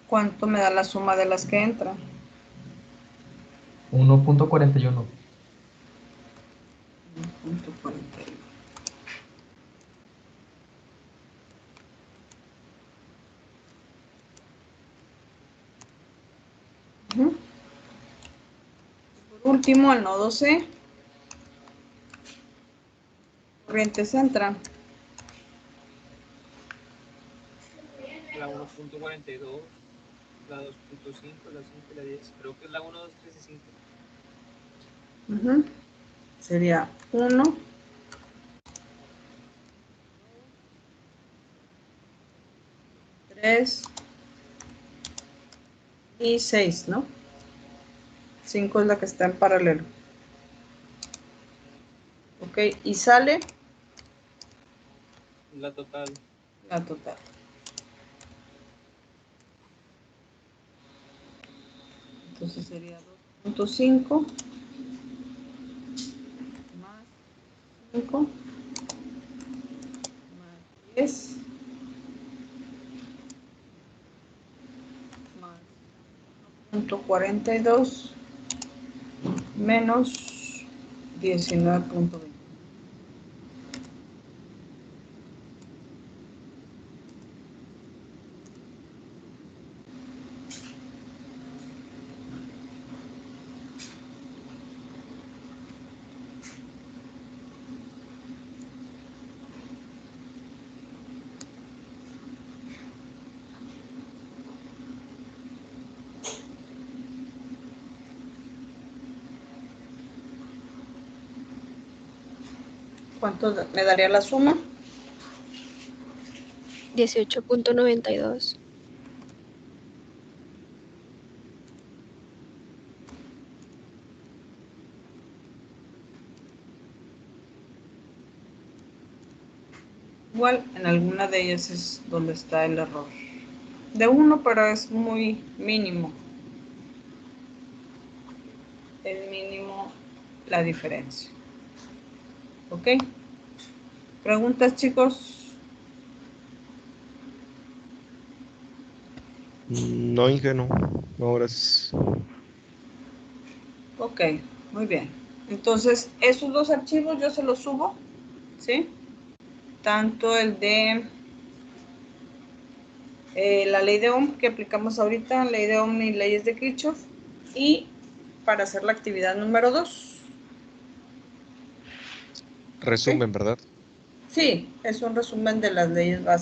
Speaker 1: ¿Cuánto me da la suma de las que entran?
Speaker 6: 1.41.
Speaker 1: 1.41. Por último, el nodo C. Corrientes entran.
Speaker 5: La 1.42, la 2.5, la 5 y la 10. Creo que es la 1, 2, 3 y 5.
Speaker 1: Sería 1, 3 y 6, ¿no? 5 es la que está en paralelo. Ok, y sale
Speaker 5: La total.
Speaker 1: la total. Entonces sería 2.5 más 5 más 10 más 1.42 menos 19.20. ¿Cuánto me daría la suma?
Speaker 14: 18.92.
Speaker 1: Igual en alguna de ellas es donde está el error. De 1, pero es muy mínimo. Es mínimo la diferencia. ¿Ok? ¿Preguntas, chicos?
Speaker 3: No, Inge, no. No, gracias.
Speaker 1: Ok, muy bien. Entonces, esos dos archivos yo se los subo, ¿sí? Tanto el de la ley de Ohm que aplicamos ahorita, ley de Ohm y leyes de Kirchhoff, y para hacer la actividad número 2.
Speaker 3: Resumen, ¿verdad?
Speaker 1: Sí, es un resumen de las leyes básicas.